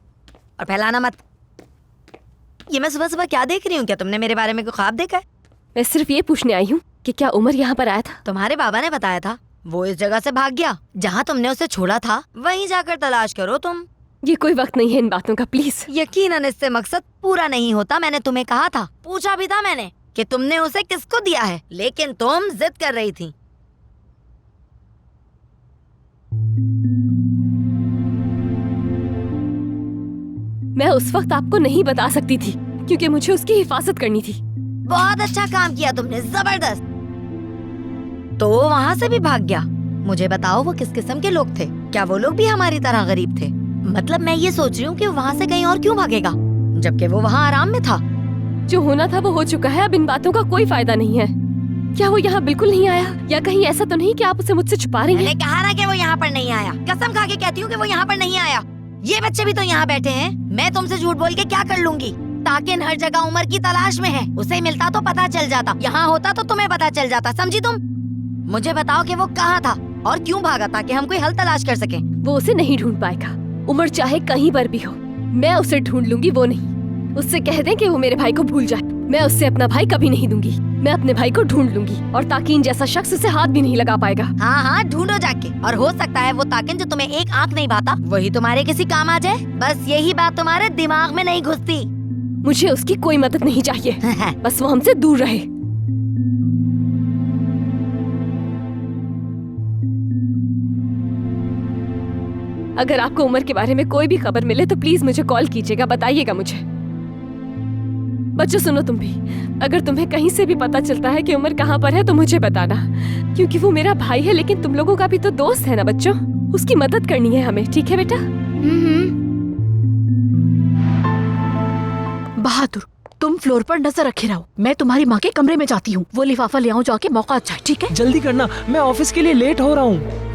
और फैलाना मत। ये मैं सुबह सुबह क्या देख रही हूँ? क्या तुमने मेरे बारे में कोई ख्वाब देखा है? मैं सिर्फ ये पूछने आई हूँ कि क्या उमर यहाँ पर आया था? तुम्हारे बाबा ने बताया था, वो इस जगह से भाग गया। जहाँ तुमने उसे छोड़ा था वहीं जाकर तलाश करो तुम। ये कोई वक्त नहीं है इन बातों का, प्लीज। यकीनन इससे मकसद पूरा नहीं होता। मैंने तुम्हें कहा था, पूछा भी था मैंने कि तुमने उसे किसको दिया है, लेकिन तुम जिद कर रही थी। मैं उस वक्त आपको नहीं बता सकती थी क्योंकि मुझे उसकी हिफाजत करनी थी। बहुत अच्छा काम किया तुमने, जबरदस्त। तो वहाँ से भी भाग गया। मुझे बताओ वो किस किस्म के लोग थे? क्या वो लोग भी हमारी तरह गरीब थे? मतलब मैं ये सोच रही हूँ कि वहाँ से कहीं और क्यों भागेगा जबकि वो वहाँ आराम में था। जो होना था वो हो चुका है, अब इन बातों का कोई फायदा नहीं है। क्या वो यहाँ बिल्कुल नहीं आया, या कहीं ऐसा तो नहीं कि आप उसे मुझसे छुपा रही हैं? मैंने कहा ना कि वो यहाँ पर नहीं आया। कसम खा के कहती हूँ कि वो यहाँ पर नहीं आया। ये बच्चे भी तो यहाँ बैठे हैं। मैं तुमसे झूठ बोल के क्या कर लूंगी? ताकिन हर जगह उमर की तलाश में है। उसे मिलता तो पता चल जाता, यहाँ होता तो तुम्हें पता चल जाता। समझी तुम? मुझे बताओ कि वो कहाँ था और क्यों भागा, ताकि हम कोई हल तलाश कर सकें। वो उसे नहीं ढूंढ पाएगा। उमर चाहे कहीं पर भी हो, मैं उसे ढूंढ लूंगी, वो नहीं। उससे कह दें कि वो मेरे भाई को भूल जाए। मैं उससे अपना भाई कभी नहीं दूंगी। मैं अपने भाई को ढूंढ लूंगी और ताकिन जैसा शख्स उसे हाथ भी नहीं लगा पाएगा। हाँ हाँ, ढूंढो जाके। और हो सकता है वो ताकिन जो तुम्हें एक आंख नहीं भाता वही तुम्हारे किसी काम आ जाए। बस यही बात तुम्हारे दिमाग में नहीं घुसती। मुझे उसकी कोई मदद नहीं चाहिए। बस वो हमसे दूर रहे। अगर आपको उमर के बारे में कोई भी खबर मिले तो प्लीज मुझे कॉल कीजिएगा, बताइएगा मुझे। बच्चों सुनो तुम भी, अगर तुम्हें कहीं से भी पता चलता है कि उमर कहाँ पर है तो मुझे बताना, क्योंकि वो मेरा भाई है लेकिन तुम लोगों का भी तो दोस्त है ना बच्चों। उसकी मदद करनी है हमें, ठीक है बेटा? बहादुर, तुम फ्लोर पर नजर रखे रहो। मैं तुम्हारी माँ के कमरे में जाती हूँ। वो लिफाफा ले आऊँ जाके, मौका अच्छा है, ठीक है? जल्दी करना, मैं ऑफिस के लिए लेट हो रहा हूँ।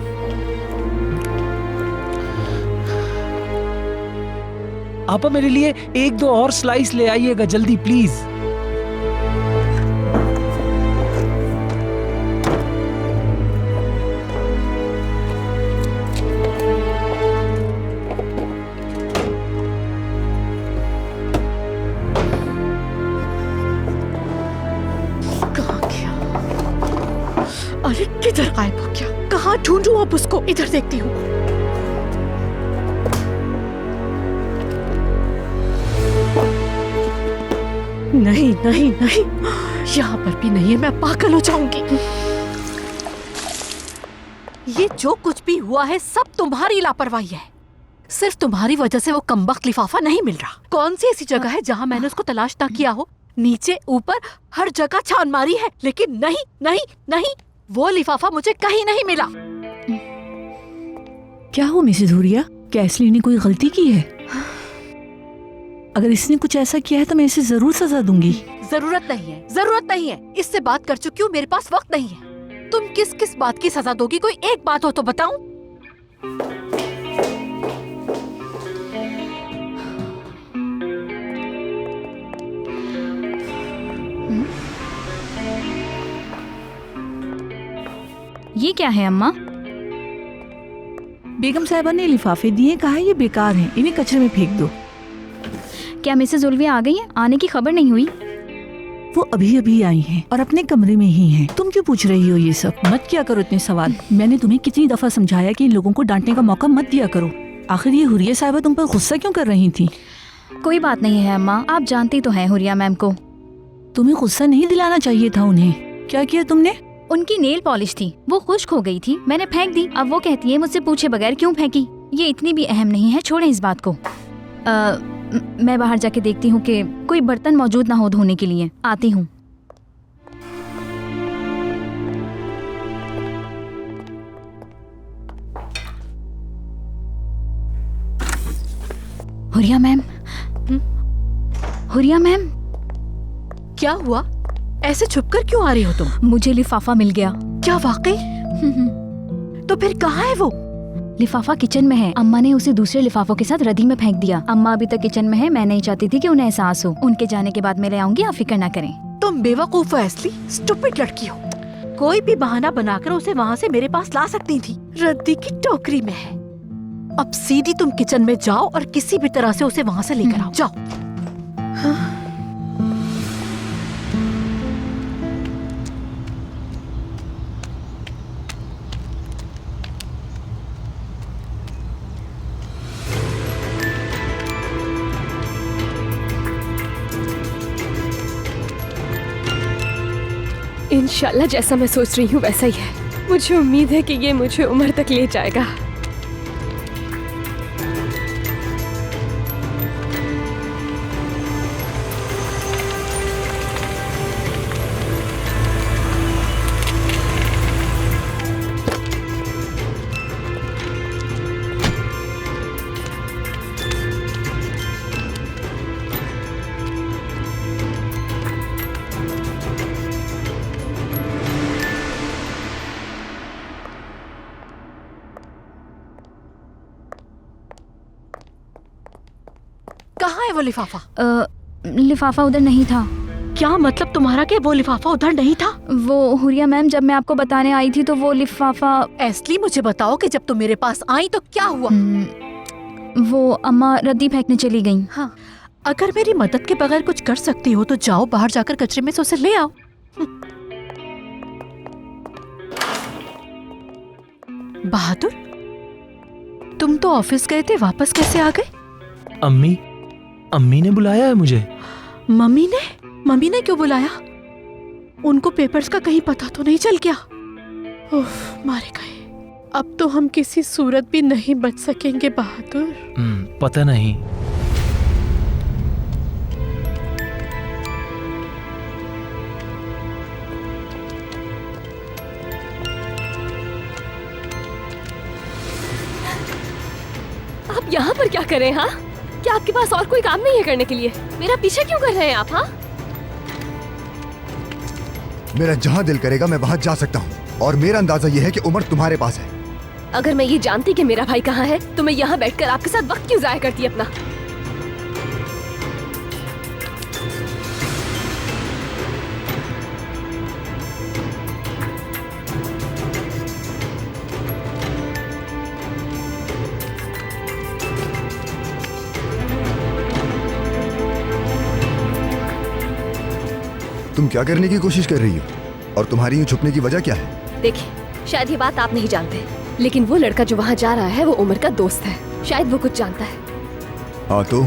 आपा मेरे लिए 1-2 और स्लाइस ले आइएगा जल्दी प्लीज। कहाँ गया? अरे किधर गायब हो गया? कहाँ ढूंढूं अब उसको? इधर देखती हूँ। नहीं नहीं नहीं, यहाँ पर भी नहीं है। मैं पागल हो जाऊंगी। ये जो कुछ भी हुआ है सब तुम्हारी लापरवाही है। सिर्फ तुम्हारी वजह से वो कमबख्त लिफाफा नहीं मिल रहा। कौन सी ऐसी जगह है जहाँ मैंने उसको तलाश ना किया हो? नीचे ऊपर हर जगह छान मारी है, लेकिन नहीं नहीं नहीं, वो लिफाफा मुझे कहीं नहीं मिला। क्या हो मिसेस हुरिया, क्या एस्ली ने कोई गलती की है? अगर इसने कुछ ऐसा किया है तो मैं इसे जरूर सजा दूंगी। जरूरत नहीं है, जरूरत नहीं है। इससे बात कर चुकी हूँ, मेरे पास वक्त नहीं है। तुम किस किस बात की सजा दोगी? कोई एक बात हो तो बताऊं। ये क्या है अम्मा? बेगम साहिबा ने लिफाफे दिए, कहा है ये बेकार हैं, इन्हें कचरे में फेंक दो। क्या मिसेस उल्विया आ गई हैं? आने की खबर नहीं हुई। वो अभी अभी आई हैं और अपने कमरे में ही हैं। तुम क्यों पूछ रही हो ये सब? मत किया करो इतने सवाल। मैंने तुम्हें कितनी दफा समझाया कि इन लोगों को डांटने का मौका मत दिया करो। आखिर ये हुरिया साहिबा तुम पर गुस्सा क्यों कर रही थी? कोई बात नहीं है अम्मा, आप जानती तो हैं हुरिया मैम को। तुम्हें गुस्सा नहीं दिलाना चाहिए था उन्हें। क्या किया तुमने? उनकी नेल पॉलिश थी, वो खुश्क हो गई थी, मैंने फेंक दी। अब वो कहती है मुझसे पूछे बगैर क्यों फेंकी। ये इतनी भी अहम नहीं है, छोड़ें इस बात को। मैं बाहर जाके देखती हूँ कि कोई बर्तन मौजूद ना हो धोने के लिए। आती हूँ। हुरिया मैम, हुरिया मैम, क्या हुआ? ऐसे छुपकर क्यों आ रही हो तुम? मुझे लिफाफा मिल गया। क्या वाकई? तो फिर कहाँ है वो? लिफाफा किचन में है। अम्मा ने उसे दूसरे लिफाफों के साथ रद्दी में फेंक दिया। अम्मा अभी तक किचन में है। मैं नहीं चाहती थी कि उन्हें एहसास हो। उनके जाने के बाद मैं ले आऊंगी, आप फिक्र ना करें। तुम बेवकूफ हो एस्ली, स्टूपिड लड़की हो। कोई भी बहाना बनाकर उसे वहाँ से मेरे पास ला सकती थी। रद्दी की टोकरी में है। अब सीधी तुम किचन में जाओ और किसी भी तरह से उसे वहाँ से लेकर आओ। जाओ। हाँ। इंशाल्लाह जैसा मैं सोच रही हूँ वैसा ही है। मुझे उम्मीद है कि ये मुझे उम्र तक ले जाएगा। कहाँ है वो लिफाफा? लिफाफा उधर नहीं था। क्या मतलब तुम्हारा कि वो लिफाफा उधर नहीं था? वो हुरिया मैम, जब मैं आपको बताने आई थी तो वो लिफाफा। एस्ली मुझे बताओ कि जब तुम मेरे पास आई तो क्या हुआ? वो अम्मा रद्दी फेंकने चली गईं। हाँ, अगर मेरी मदद के बगैर कुछ कर सकती हो तो जाओ बाहर जाकर कचरे में से उसे ले आओ। बहादुर, तुम तो ऑफिस गए थे, वापस कैसे आ गए? अम्मी ने बुलाया है मुझे। मम्मी ने क्यों बुलाया? उनको पेपर्स का कहीं पता तो नहीं चल गया? उफ, मारे गए। अब तो हम किसी सूरत भी नहीं बच सकेंगे बहादुर। पता नहीं। आप यहाँ पर क्या कर रहे हैं? हाँ, क्या आपके पास और कोई काम नहीं है करने के लिए? मेरा पीछे क्यों कर रहे हैं आप? हाँ, मेरा जहाँ दिल करेगा मैं वहाँ जा सकता हूँ, और मेरा अंदाजा ये है कि उमर तुम्हारे पास है। अगर मैं ये जानती कि मेरा भाई कहाँ है तो मैं यहाँ बैठकर आपके साथ वक्त क्यों जाया करती अपना? तुम क्या करने की कोशिश कर रही हो और तुम्हारी यूं छुपने की वजह क्या है? देखिए, शायद ये बात आप नहीं जानते, लेकिन वो लड़का जो वहाँ जा रहा है वो उमर का दोस्त है। शायद वो कुछ जानता है। हाँ तो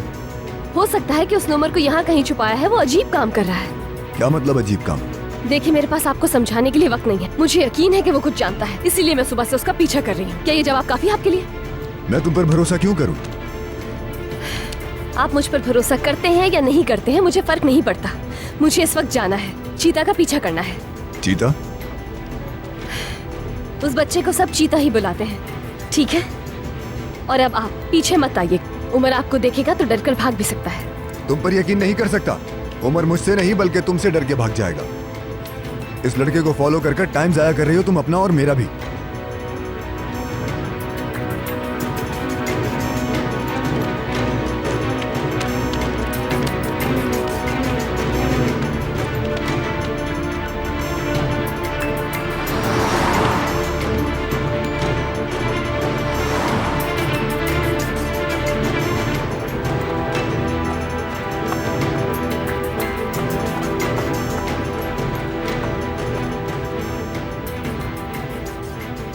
हो सकता है कि उसने उमर को यहाँ कहीं छुपाया है। वो अजीब काम कर रहा है। क्या मतलब अजीब काम? देखिए, मेरे पास आपको समझाने के लिए वक्त नहीं है। मुझे यकीन है कि वो कुछ जानता है, इसीलिए मैं सुबह से उसका पीछा कर रही हूँ। क्या ये जवाब काफी है आपके लिए? मैं तुम पर भरोसा क्यों करूँ? आप मुझ पर भरोसा करते हैं या नहीं करते हैं मुझे फर्क नहीं पड़ता। मुझे इस वक्त जाना है, चीता का पीछा करना है। चीता? उस बच्चे को सब चीता ही बुलाते हैं, ठीक है? और अब आप पीछे मत आइए। उमर आपको देखेगा तो डरकर भाग भी सकता है। तुम पर यकीन नहीं कर सकता। उमर मुझसे नहीं बल्कि तुमसे डर के भाग जाएगा। इस लड़के को फॉलो कर टाइम जाया कर रही हो तुम अपना और मेरा भी।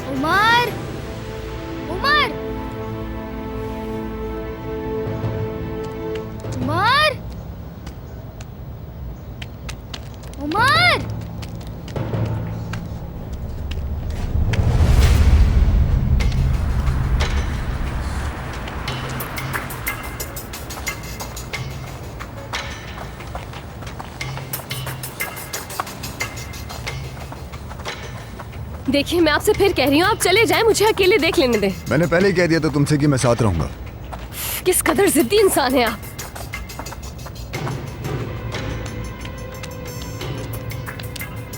उमर, उमर, उमर, उमर। देखिए, मैं आपसे फिर कह रही हूँ, आप चले जाएं, मुझे अकेले देख लेने दें। मैंने पहले ही कह दिया तो तुमसे कि मैं साथ रहूंगा। किस कदर जिद्दी इंसान है आप।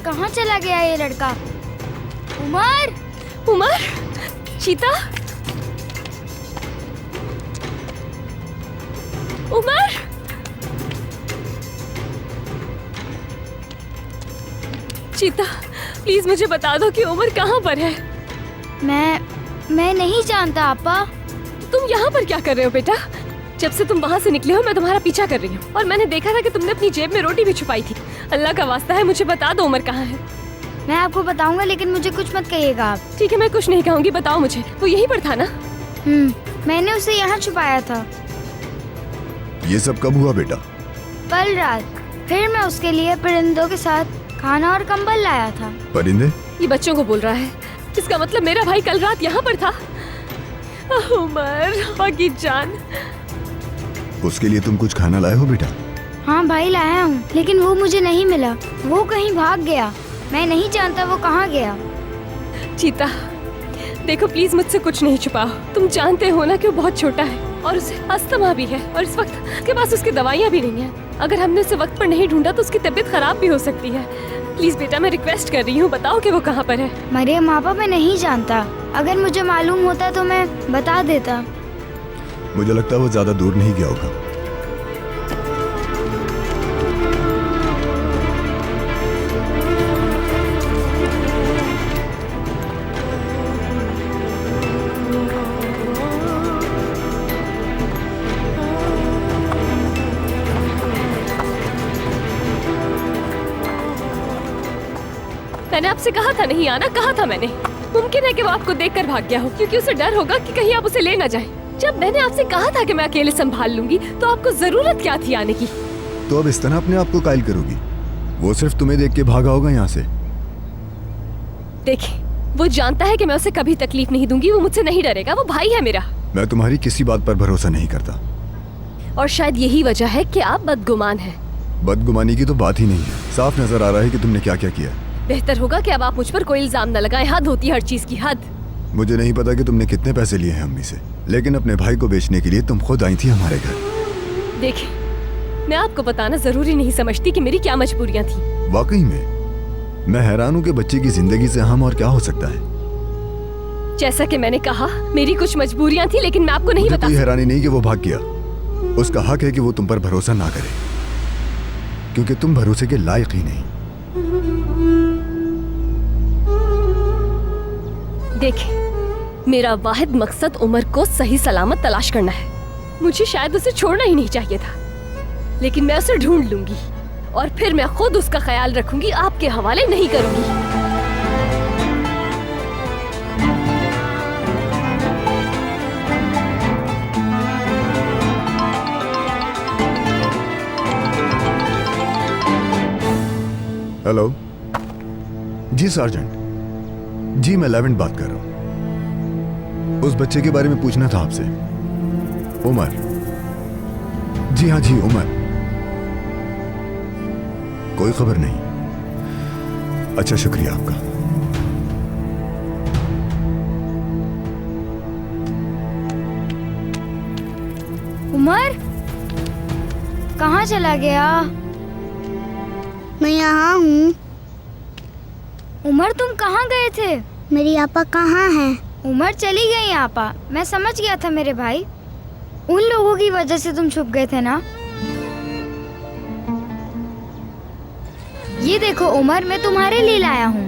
कहाँ चला गया ये लड़का? उमर, उमर, चीता, उमर, चीता, प्लीज मुझे बता दो कि उमर कहाँ पर है। मैं नहीं जानता आपा। तुम यहाँ पर क्या कर रहे हो बेटा? जब से तुम वहाँ से निकले हो मैं तुम्हारा पीछा कर रही हूँ और मैंने देखा था कि तुमने अपनी जेब में रोटी भी छुपाई थी। अल्लाह का वास्ता है मुझे बता दो उमर कहाँ है। मैं आपको बताऊंगा लेकिन मुझे कुछ मत कहिएगा आप। ठीक है, मैं कुछ नहीं कहूँगी, बताओ मुझे। वो यहीं पर था ना? मैंने उसे यहाँ छुपाया था। ये सब कब हुआ बेटा? कल रात। फिर मैं उसके लिए परिंदों के साथ खाना और कंबल लाया था। परिंदे? ये बच्चों को बोल रहा है। इसका मतलब मेरा भाई कल रात यहाँ पर था। उमर की जान। उसके लिए तुम कुछ खाना लाए हो बेटा? हाँ भाई लाया हूँ, लेकिन वो मुझे नहीं मिला। वो कहीं भाग गया। मैं नहीं जानता वो कहाँ गया। चीता, देखो प्लीज मुझसे कुछ नहीं छुपाओ। तुम जानते हो ना कि वो बहुत छोटा है और उसे अस्थमा भी है और इस वक्त के पास उसकी दवाइयाँ भी नहीं है। अगर हमने उसे वक्त पर नहीं ढूंढा तो उसकी तबीयत खराब भी हो सकती है। प्लीज बेटा, मैं रिक्वेस्ट कर रही हूँ, बताओ कि वो कहाँ पर है। मेरे माँ बाप मैं नहीं जानता। अगर मुझे मालूम होता तो मैं बता देता। मुझे लगता है वो ज्यादा दूर नहीं गया होगा। मैंने आपसे कहा था नहीं आना, कहा था मैंने। मुमकिन है कि वो आपको देखकर भाग गया हो क्योंकि उसे डर होगा कि कहीं आप उसे ले न जाएं। जब मैंने आपसे कहा था कि मैं अकेले संभाल लूंगी तो आपको जरूरत क्या थी आने की? तो अब इस तरह अपने आप को कायल करोगी? वो सिर्फ तुम्हें देख के भागा होगा यहाँ से। देखिए, वो जानता है कि मैं उसे कभी तकलीफ नहीं दूंगी। वो मुझसे नहीं डरेगा, वो भाई है मेरा। मैं तुम्हारी किसी बात पर भरोसा नहीं करता। और शायद यही वजह है कि आप बदगुमान हैं। बदगुमानी की तो बात ही नहीं है। साफ नजर आ रहा है कि तुमने क्या क्या किया। बेहतर होगा कि अब आप मुझ पर कोई इल्जाम न लगाएं। हद होती है हर चीज की, हद। मुझे नहीं पता कि तुमने कितने पैसे लिए हैं अम्मी से, लेकिन अपने भाई को बेचने के लिए तुम खुद आई थी हमारे घर। देखिए, मैं आपको बताना जरूरी नहीं समझती कि मेरी क्या मजबूरियां थी। वाकई में मैं हैरान हूँ कि बच्चे की जिंदगी से अहम और क्या हो सकता है। जैसा कि मैंने कहा, मेरी कुछ मजबूरियां थी, लेकिन मैं आपको नहीं बता। कोई हैरानी नहीं कि वो भाग गया। उसका हक है कि वो तुम पर भरोसा ना करे, क्योंकि तुम भरोसे के लायक ही नहीं। देखिए, मेरा वाहिद मकसद उमर को सही सलामत तलाश करना है। मुझे शायद उसे छोड़ना ही नहीं चाहिए था, लेकिन मैं उसे ढूंढ लूंगी। और फिर मैं खुद उसका ख्याल रखूंगी, आपके हवाले नहीं करूंगी। हेलो जी सार्जेंट जी, मैं लेवेंट बात कर रहा हूं। उस बच्चे के बारे में पूछना था आपसे। उमर। जी हाँ जी, उमर। कोई खबर नहीं। अच्छा, शुक्रिया आपका। उमर कहाँ चला गया? मैं यहाँ हूँ। उमर तुम कहाँ गए थे? मेरी आपा कहाँ हैं? उमर चली गई आपा। मैं समझ गया था मेरे भाई, उन लोगों की वजह से तुम छुप गए थे ना। ये देखो उमर, मैं तुम्हारे लिए लाया हूँ।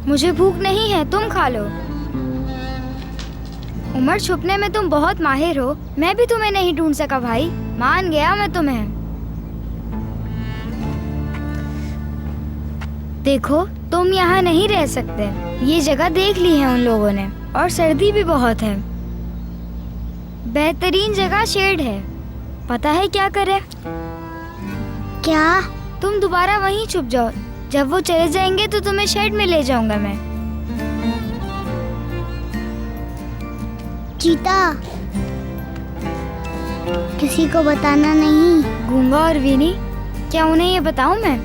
मुझे भूख नहीं है, तुम खा लो। उमर, छुपने में तुम बहुत माहिर हो। मैं भी तुम्हें नहीं ढूंढ सका भाई, मान गया मैं तुम्हें। देखो, तुम यहाँ नहीं रह सकते। ये जगह देख ली है उन लोगों ने, और सर्दी भी बहुत है। बेहतरीन जगह शेड है। पता है क्या करें? क्या? तुम दोबारा वहीं छुप जाओ। जब वो चले जाएंगे तो तुम्हें शेड में ले जाऊंगा मैं। चीता, किसी को बताना नहीं। गूंगा और वीनी, क्या उन्हें ये बताऊं मैं?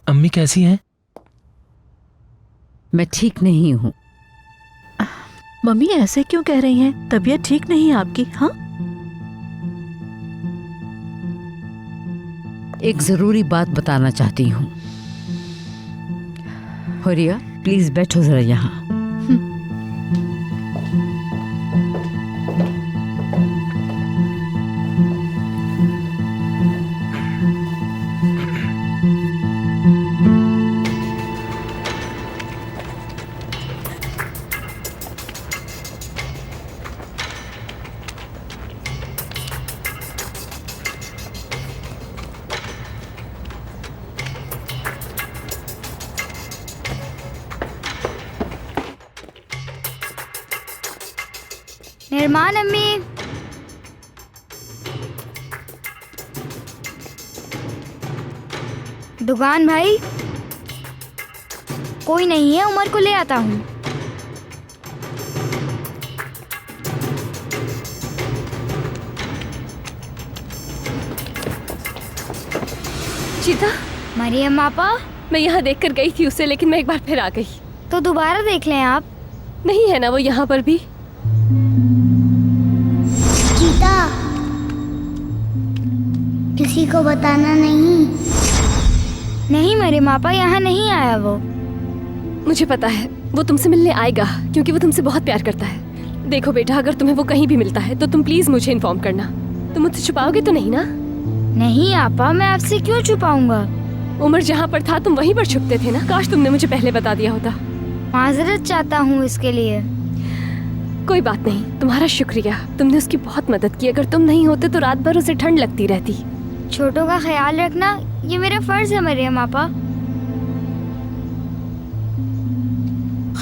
अम्मी कैसी हैं? मैं ठीक नहीं हूँ। मम्मी ऐसे क्यों कह रही हैं? तबीयत ठीक नहीं है आपकी? हाँ, एक जरूरी बात बताना चाहती हूँ। हुरिया, प्लीज बैठो जरा यहाँ। निर्माण अम्मी, दुकान भाई, कोई नहीं है, उमर को ले आता हूँ। चीता, मरियम आपा, मैं यहाँ देखकर गई थी उसे, लेकिन मैं एक बार फिर आ गई। तो दोबारा देख लें आप। नहीं है ना वो यहाँ पर भी? चीता, किसी को बताना नहीं। नहीं मरियम आपा, यहाँ नहीं आया वो। मुझे पता है वो तुमसे मिलने आएगा, क्योंकि वो तुमसे बहुत प्यार करता है। देखो बेटा, अगर तुम्हें वो कहीं भी मिलता है तो तुम प्लीज मुझे इन्फॉर्म करना। तुम मुझसे छुपाओगे तो नहीं ना? नहीं आपा, मैं आपसे क्यों छुपाऊंगा? उमर जहाँ पर था तुम वहीं पर छुपते थे ना। काश तुमने मुझे पहले बता दिया होता। माजरत चाहता हूँ इसके लिए। कोई बात नहीं, तुम्हारा शुक्रिया। तुमने उसकी बहुत मदद की। अगर तुम नहीं होते तो रात भर उसे ठंड लगती रहती। छोटों का ख्याल रखना ये मेरा फर्ज है मरियम आपा।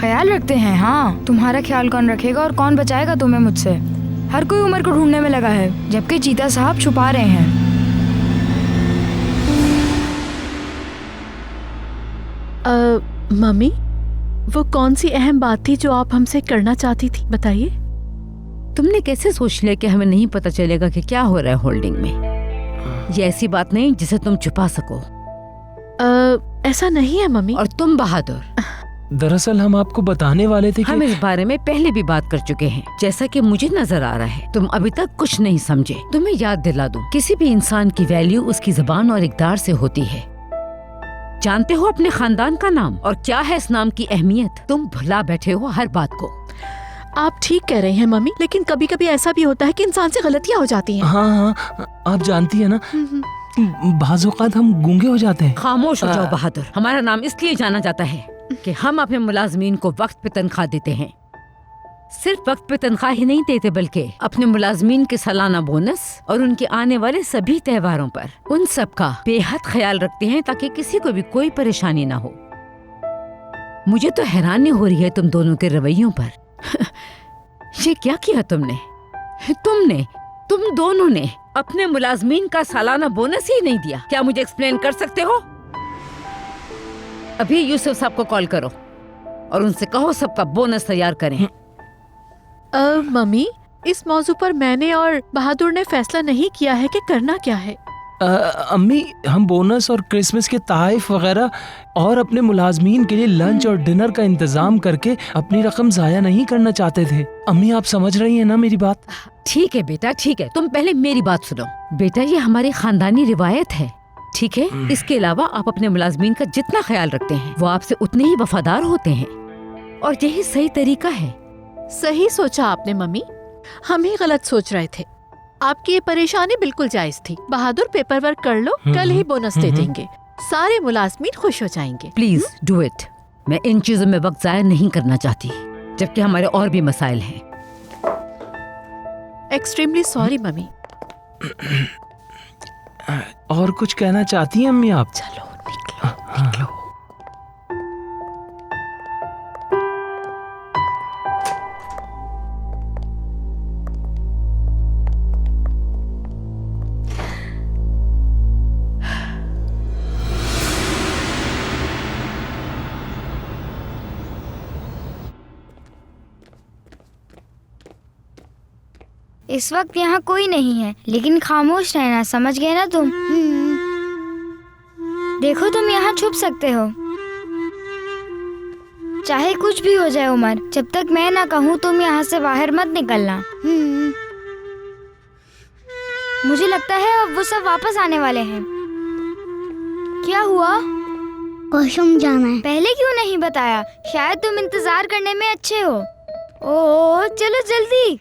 ख्याल रखते हैं? हाँ, तुम्हारा ख्याल कौन रखेगा और कौन बचाएगा तुम्हें मुझसे? हर कोई उमर को ढूंढने में लगा है, जबकि चीता साहब छुपा रहे हैं। मम्मी, वो कौन सी अहम बात थी जो आप हमसे करना चाहती थी? बताइए। तुमने कैसे सोच लिया कि हमें नहीं पता चलेगा कि क्या हो रहा है होल्डिंग में? ये ऐसी बात नहीं जिसे तुम छुपा सको। ऐसा नहीं है मम्मी। और तुम बहादुर, दरअसल हम आपको बताने वाले थे कि हम इस बारे में पहले भी बात कर चुके हैं। जैसा कि मुझे नजर आ रहा है तुम अभी तक कुछ नहीं समझे। तुम्हें याद दिला दूं, किसी भी इंसान की वैल्यू उसकी जुबान और इक़दार से होती है। जानते हो अपने खानदान का नाम और क्या है इस नाम की अहमियत? तुम भुला बैठे हो हर बात को। आप ठीक कह रहे हैं मम्मी, लेकिन कभी कभी ऐसा भी होता है कि इंसान से गलतियाँ हो जाती हैं। हाँ, आप जानती है ना, बाज़ औक़ात हम गूंगे हो जाते हैं। खामोश हो जाओ बहादुर। हमारा नाम इसलिए जाना जाता है कि हम अपने मुलाजमीन को वक्त पे तनख्वाह देते हैं। सिर्फ वक्त पे तनख्वाह ही नहीं देते, बल्कि अपने मुलाजमीन के सालाना बोनस और उनके आने वाले सभी त्योहारों पर उन सब का बेहद ख्याल रखते हैं ताकि किसी को भी कोई परेशानी ना हो। मुझे तो हैरानी हो रही है तुम दोनों के रवैयों पर। ये क्या किया तुमने? तुम दोनों ने अपने मुलाजमीन का सालाना बोनस ही नहीं दिया। क्या मुझे एक्सप्लेन कर सकते हो? अभी यूसुफ साहब को कॉल करो और उनसे कहो सबका बोनस तैयार करें। मम्मी, इस मौजू पर मैंने और बहादुर ने फैसला नहीं किया है कि करना क्या है। अम्मी, हम बोनस और क्रिसमस के तोहफे वगैरह और अपने मुलाजमीन के लिए लंच और डिनर का इंतजाम करके अपनी रकम जाया नहीं करना चाहते थे। अम्मी, आप समझ रही हैं ना मेरी बात? ठीक है बेटा, ठीक है। तुम पहले मेरी बात सुनो। बेटा, ये हमारी खानदानी रिवायत है, ठीक है? इसके अलावा आप अपने मुलाजमीन का जितना ख्याल रखते हैं वो आपसे उतने ही वफादार होते हैं और यही सही तरीका है। सही सोचा आपने मम्मी, हम ही गलत सोच रहे थे। आपकी ये परेशानी बिल्कुल जायज थी। बहादुर, पेपर वर्क कर लो, कल ही बोनस दे देंगे, सारे मुलाजमीन खुश हो जाएंगे। Please do it. मैं इन चीजों में वक्त जाया नहीं करना चाहती, जबकि हमारे और भी मसाइल हैं। Extremely sorry mummy. और कुछ कहना चाहती हैं अम्मी आप? चलो निकलो। इस वक्त यहाँ कोई नहीं है, लेकिन खामोश रहना, समझ गए ना तुम? देखो, तुम यहाँ छुप सकते हो, चाहे कुछ भी हो जाए उमर। जब तक मैं ना कहूँ तुम यहाँ से बाहर मत निकलना। मुझे लगता है अब वो सब वापस आने वाले हैं। क्या हुआ? वॉशरूम जाना है। पहले क्यों नहीं बताया? शायद तुम इंतजार करने में अच्छे हो। ओह, चलो जल्दी।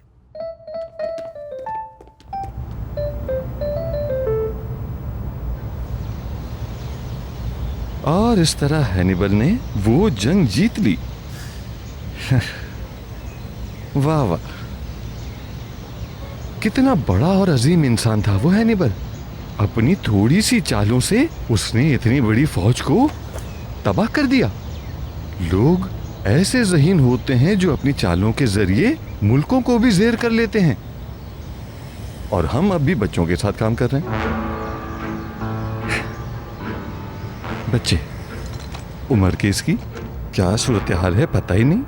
और इस तरह हैनिबल ने वो जंग जीत ली। वाह वाह, कितना बड़ा और अजीम इंसान था वो हैनिबल। अपनी थोड़ी सी चालों से उसने इतनी बड़ी फौज को तबाह कर दिया। लोग ऐसे ज़हीन होते हैं जो अपनी चालों के जरिए मुल्कों को भी ज़ेर कर लेते हैं, और हम अब भी बच्चों के साथ काम कर रहे हैं। बच्चे, उम्र की इसकी क्या सूरत हाल है पता ही नहीं।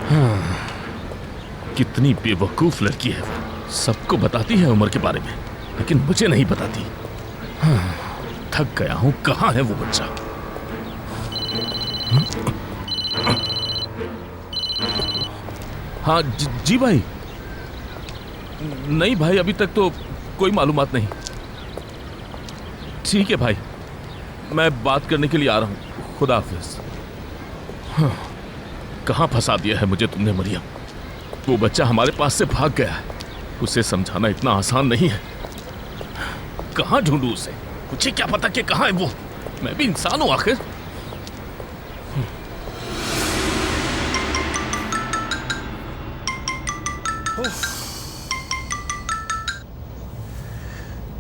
हाँ, कितनी बेवकूफ लड़की है वो। सबको बताती है उम्र के बारे में, लेकिन मुझे नहीं बताती। हाँ, थक गया हूं। कहाँ है वो बच्चा? हाँ जी भाई। नहीं भाई, अभी तक तो कोई मालूमात नहीं। ठीक है भाई, मैं बात करने के लिए आ रहा हूँ। खुदा हाफिज। हाँ, कहाँ फंसा दिया है मुझे तुमने मरियम। वो बच्चा हमारे पास से भाग गया है। उसे समझाना इतना आसान नहीं है। कहाँ ढूंढूं उसे? मुझे क्या पता कि कहाँ है वो। मैं भी इंसान हूँ आखिर।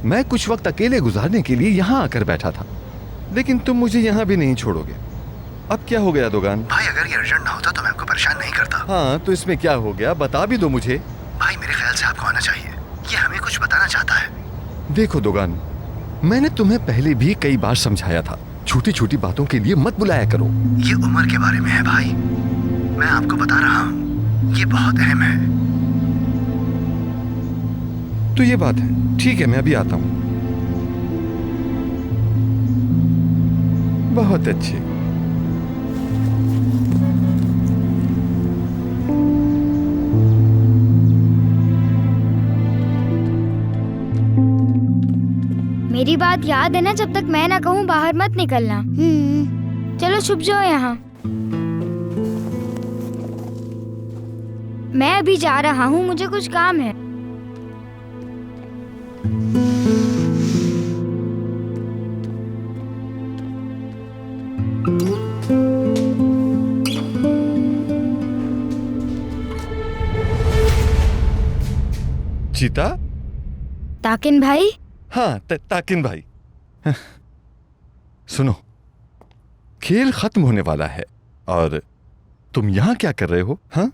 मैं कुछ वक्त अकेले गुजारने के लिए यहाँ आकर बैठा था, लेकिन तुम मुझे यहाँ भी नहीं छोड़ोगे। अब क्या हो गया दोगान? भाई, अगर ये अर्जेंट ना होता तो मैं आपको परेशान नहीं करता। हाँ, तो इसमें क्या हो गया, बता भी दो मुझे। भाई, मेरे ख्याल से आपको आना चाहिए। ये हमें कुछ बताना चाहता है। देखो दोगान, मैंने तुम्हें पहले भी कई बार समझाया था, छोटी छोटी बातों के लिए मत बुलाया करो। ये उम्र के बारे में है भाई, मैं आपको बता रहा हूँ, ये बहुत अहम है। तो ये बात है, ठीक है, मैं अभी आता हूँ। बहुत अच्छे। मेरी बात याद है ना, जब तक मैं ना कहूँ बाहर मत निकलना। चलो छुप जाओ यहाँ। मैं अभी जा रहा हूँ, मुझे कुछ काम है। चीता? ताकिन भाई? हाँ, ताकिन भाई। सुनो, खेल खत्म होने वाला है और तुम यहाँ क्या कर रहे हो? हाँ?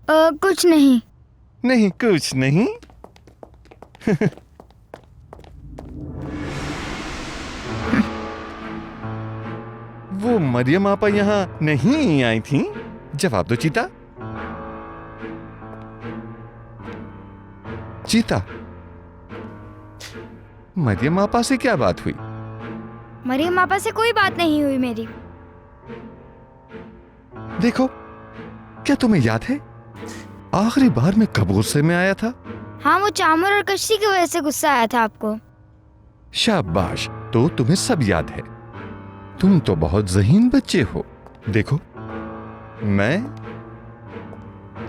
कुछ नहीं। नहीं, कुछ नहीं। वो मरियम आपा यहाँ नहीं आई थी? जवाब दो चीता। चीता, मरियम आपा से क्या बात हुई? मरियम आपा से कोई बात नहीं हुई मेरी। देखो, क्या तुम्हें याद है आखिरी बार मैं कब गुस्से में आया था? हाँ, वो चामर और कश्ती की वजह से गुस्सा आया था आपको। शाबाश, तो तुम्हें सब याद है। तुम तो बहुत ज़हीन बच्चे हो। देखो, मैं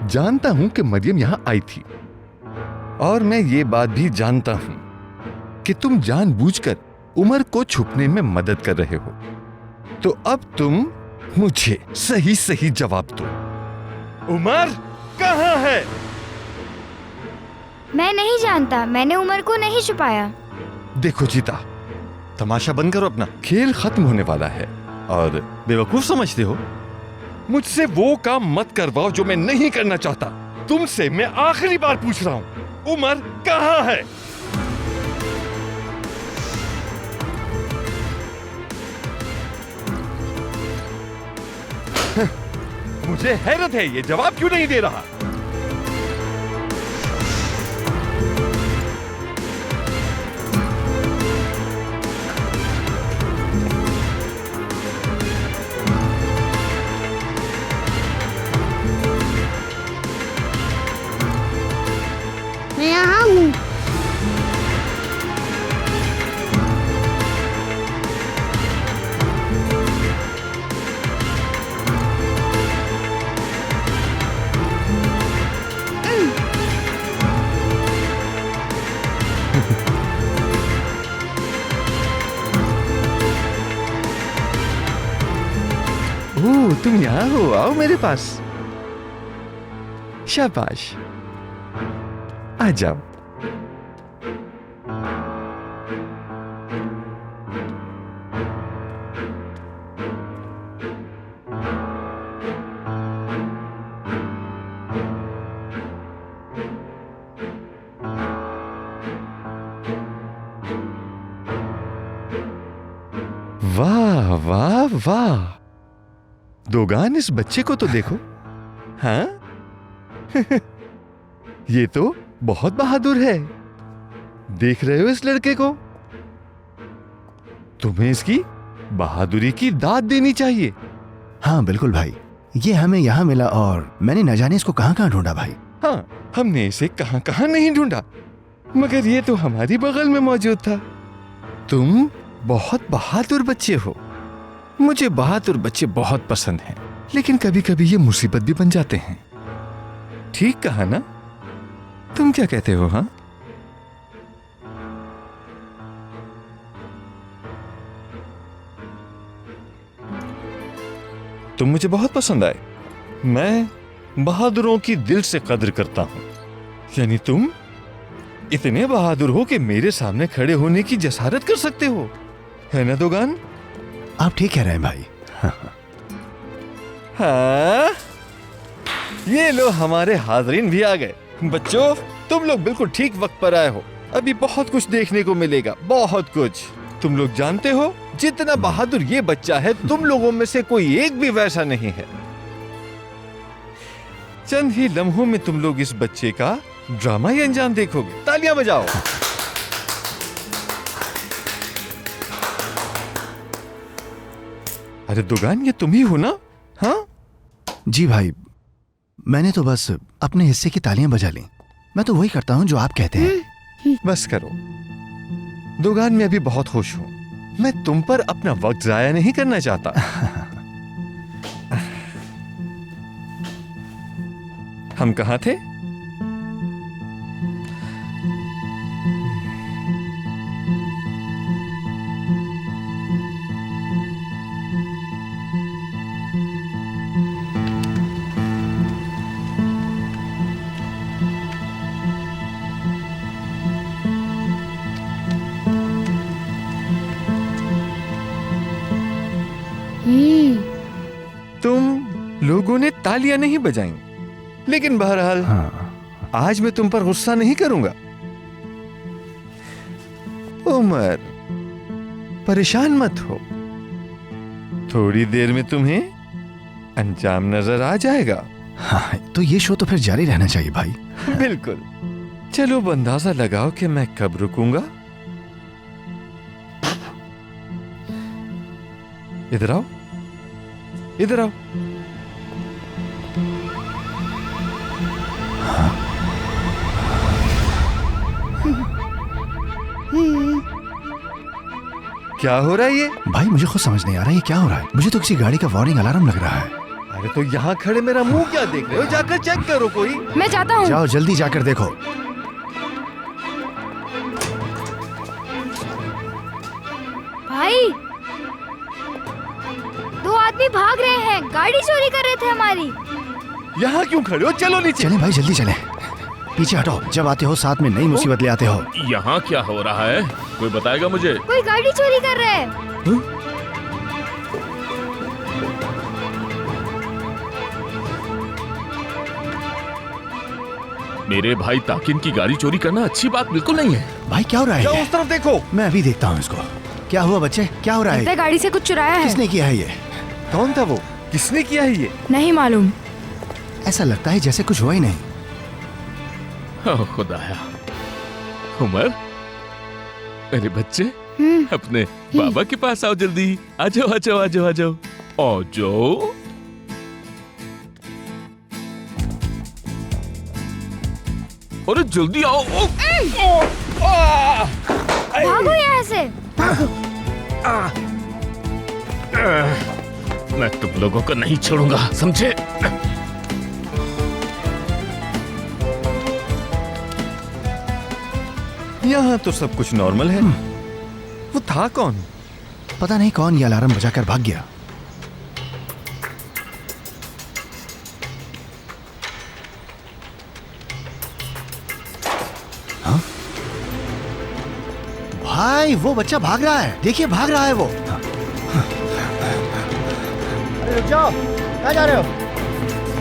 जानता हूं कि मरियम यहां आई थी और मैं ये बात भी जानता हूं कि तुम जानबूझकर उमर को छुपने में मदद कर रहे हो। तो अब तुम मुझे सही सही जवाब दो। उमर कहाँ है? मैं नहीं जानता, मैंने उमर को नहीं छुपाया। देखो चीता, तमाशा बंद करो अपना। खेल खत्म होने वाला है और बेवकूफ समझते हो? मुझसे वो काम मत करवाओ जो मैं नहीं करना चाहता। तुमसे मैं आखिरी बार पूछ रहा हूं, उमर कहाँ है? मुझे हैरत है, ये जवाब क्यों नहीं दे रहा? मैं यहाँ हूँ। ओह, तुम यहाँ हो, आओ मेरे पास। शाबाश, आ जाओ। वाह वाह वाह, दोगान, इस बच्चे को तो देखो। हाँ? ये तो बहुत बहादुर है। देख रहे हो इस लड़के को? तुम्हें इसकी बहादुरी की दाद देनी चाहिए। हाँ बिल्कुल भाई, ये हमें यहाँ मिला और मैंने न जाने इसको कहाँ कहाँ ढूंढा भाई। हाँ, हमने इसे कहाँ कहाँ नहीं ढूंढा, मगर ये तो हमारी बगल में मौजूद था। तुम बहुत बहादुर बच्चे हो। मुझे बहादुर बच्चे बहुत पसंद हैं, लेकिन कभी कभी ये मुसीबत भी बन जाते हैं। ठीक कहा ना? तुम क्या कहते हो? हाँ, तुम मुझे बहुत पसंद आए। मैं बहादुरों की दिल से कद्र करता हूं। यानी तुम इतने बहादुर हो कि मेरे सामने खड़े होने की जसारत कर सकते हो, है ना दोगान? आप ठीक कह रहे हैं भाई। हाँ, ये लो, हमारे हाज़रीन भी आ गए। बच्चों, तुम लोग बिल्कुल ठीक वक्त पर आए हो। अभी बहुत कुछ देखने को मिलेगा, बहुत कुछ। तुम लोग जानते हो, जितना बहादुर ये बच्चा है, तुम लोगों में से कोई एक भी वैसा नहीं है। चंद ही लम्हों में तुम लोग इस बच्चे का ड्रामा ही अंजाम देखोगे। तालियां बजाओ। अरे दुगान, ये तुम ही हो ना? हाँ जी भाई, मैंने तो बस अपने हिस्से की तालियां बजा ली। मैं तो वही करता हूँ जो आप कहते हैं। बस करो दुगान, मैं अभी बहुत खुश हूं। मैं तुम पर अपना वक्त जाया नहीं करना चाहता। हम कहाँ थे? तुम लोगों ने तालियां नहीं बजाई, लेकिन बहरहाल आज मैं तुम पर गुस्सा नहीं करूंगा। उमर, परेशान मत हो, थोड़ी देर में तुम्हें अंजाम नजर आ जाएगा। हाँ, तो ये शो तो फिर जारी रहना चाहिए भाई। बिल्कुल। चलो अब अंदाजा लगाओ कि मैं कब रुकूंगा। इधर आओ, इधर आओ। क्या हो रहा है ये? भाई मुझे खुद समझ नहीं आ रहा ये क्या हो रहा है। मुझे तो किसी गाड़ी का वार्निंग अलार्म लग रहा है। अरे तो यहाँ खड़े मेरा मुंह क्या देख रहे हो? जाकर चेक करो कोई। मैं जाता हूँ। जाओ जल्दी जाकर देखो। भाई, दो आदमी भाग रहे हैं, गाड़ी चोरी कर रहे थे हमारी। यहाँ क्यों खड़े हो? चलो नीचे। चलें भाई, जल्दी चलें। पीछे हटो, जब आते हो साथ में नई मुसीबत ले आते हो। यहाँ क्या हो रहा है? कोई बताएगा मुझे? कोई गाड़ी चोरी कर रहा है। मेरे भाई ताकिन की गाड़ी चोरी करना अच्छी बात बिल्कुल नहीं है। भाई क्या हो रहा है? जाओ उस तरफ देखो। मैं अभी देखता हूँ इसको। क्या हुआ बच्चे, क्या हो रहा है? गाड़ी से कुछ चुराया है। किसने किया है ये? कौन था वो? किसने किया है ये? नहीं मालूम। ऐसा लगता है जैसे कुछ हुआ ही नहीं। ओह खुदाया। उमर, मेरे बच्चे, अपने बाबा के पास आओ जल्दी। आ जाओ आ जाओ आ जाओ आ जाओ आ जाओ। अरे जल्दी आओ। भागो यहाँ से। मैं तुम लोगों को नहीं छोड़ूंगा, समझे? यहाँ तो सब कुछ नॉर्मल है। वो था कौन? पता नहीं कौन ये अलार्म बजाकर भाग गया। हाँ? भाई वो बच्चा भाग रहा है, देखिए भाग रहा है वो। अरे रुक जाओ, कहाँ जा रहे हो?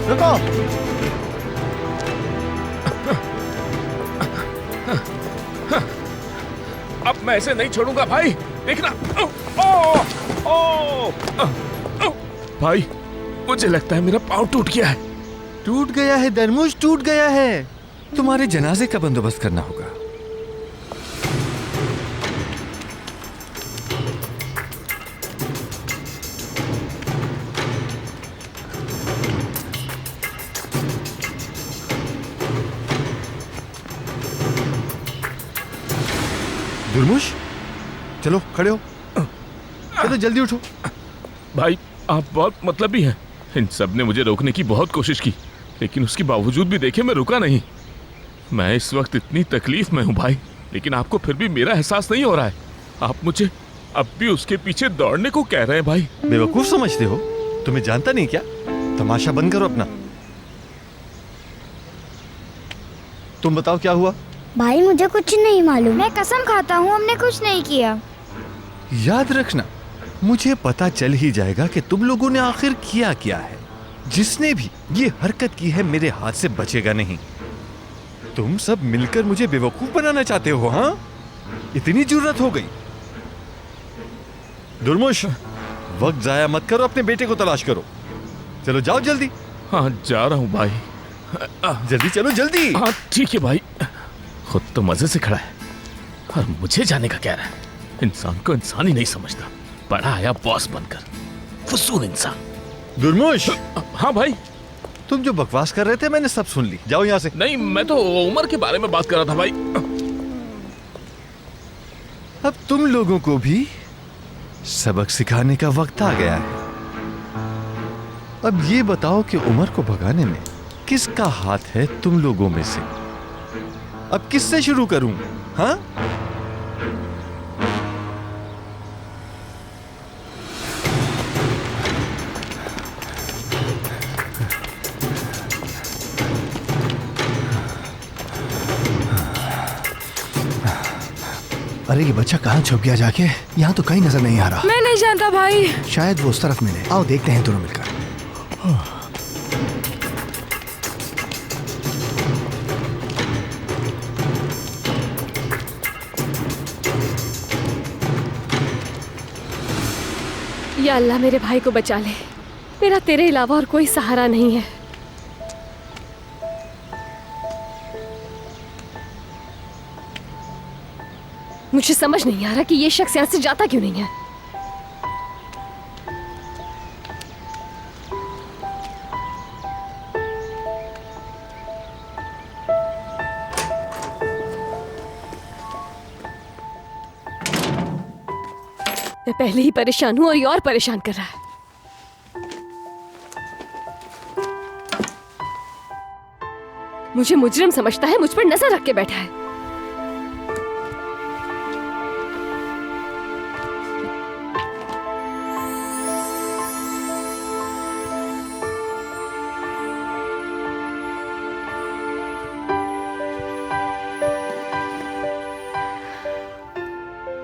रुको। अब मैं ऐसे नहीं छोड़ूंगा भाई, देखना। भाई मुझे लगता है मेरा पाँव टूट गया है। टूट गया है दरमुश, टूट गया है। तुम्हारे जनाजे का बंदोबस्त करना होगा। दुर्मुश, चलो खड़े हो, चलो जल्दी उठो। भाई आप बहुत मतलबी हैं। इन सब ने मुझे रोकने की बहुत कोशिश की, लेकिन उसके बावजूद भी देखे मैं रुका नहीं। मैं इस वक्त इतनी तकलीफ में हूँ भाई, लेकिन आपको फिर भी मेरा एहसास नहीं हो रहा है। आप मुझे अब भी उसके पीछे दौड़ने को कह रहे हैं भाई। बेवकूफ समझते हो? तुम्हें जानता नहीं क्या? तमाशा बंद करो अपना। तुम बताओ क्या हुआ? भाई मुझे कुछ नहीं मालूम। मैं कसम खाता हूँ हमने कुछ नहीं किया। याद रखना, मुझे पता चल ही जाएगा कि तुम लोगों ने आखिर किया क्या है। जिसने भी ये हरकत की है मेरे हाथ से बचेगा नहीं। तुम सब मिलकर मुझे बेवकूफ बनाना चाहते हो? हाँ, इतनी जुर्रत हो गई। दुर्मुश, वक्त जाया मत करो, अपने बेटे को तलाश करो। चलो जाओ जल्दी। हाँ जा रहा हूँ भाई। जल्दी चलो जल्दी। हाँ ठीक है भाई। खुद तो मजे से खड़ा है और मुझे जाने का कह रहा है। इंसान को इंसान ही नहीं समझता, बड़ा आया बॉस बनकर। फुसून इंसान। दुर्मुश। हाँ भाई। तुम जो बकवास कर रहे थे मैंने सब सुन ली, जाओ यहाँ से। नहीं, मैं तो उमर के बारे में बात कर रहा था भाई। अब तुम लोगों को भी सबक सिखाने का वक्त आ गया है। अब ये बताओ कि उमर को भगाने में किसका हाथ है तुम लोगों में से? अब किससे शुरू करूं? हाँ? अरे ये बच्चा कहाँ छुप गया जाके? यहाँ तो कहीं नजर नहीं आ रहा। मैं नहीं जानता भाई। शायद वो उस तरफ मिले। आओ देखते हैं दोनों मिलकर। या अल्लाह मेरे भाई को बचा ले। मेरा तेरे अलावा और कोई सहारा नहीं है। मुझे समझ नहीं आ रहा कि ये शख्स यहाँ से जाता क्यों नहीं है। मैं पहले ही परेशान हूं और ये और परेशान कर रहा है। मुझे मुजरिम समझता है, मुझ पर नजर रख के बैठा है।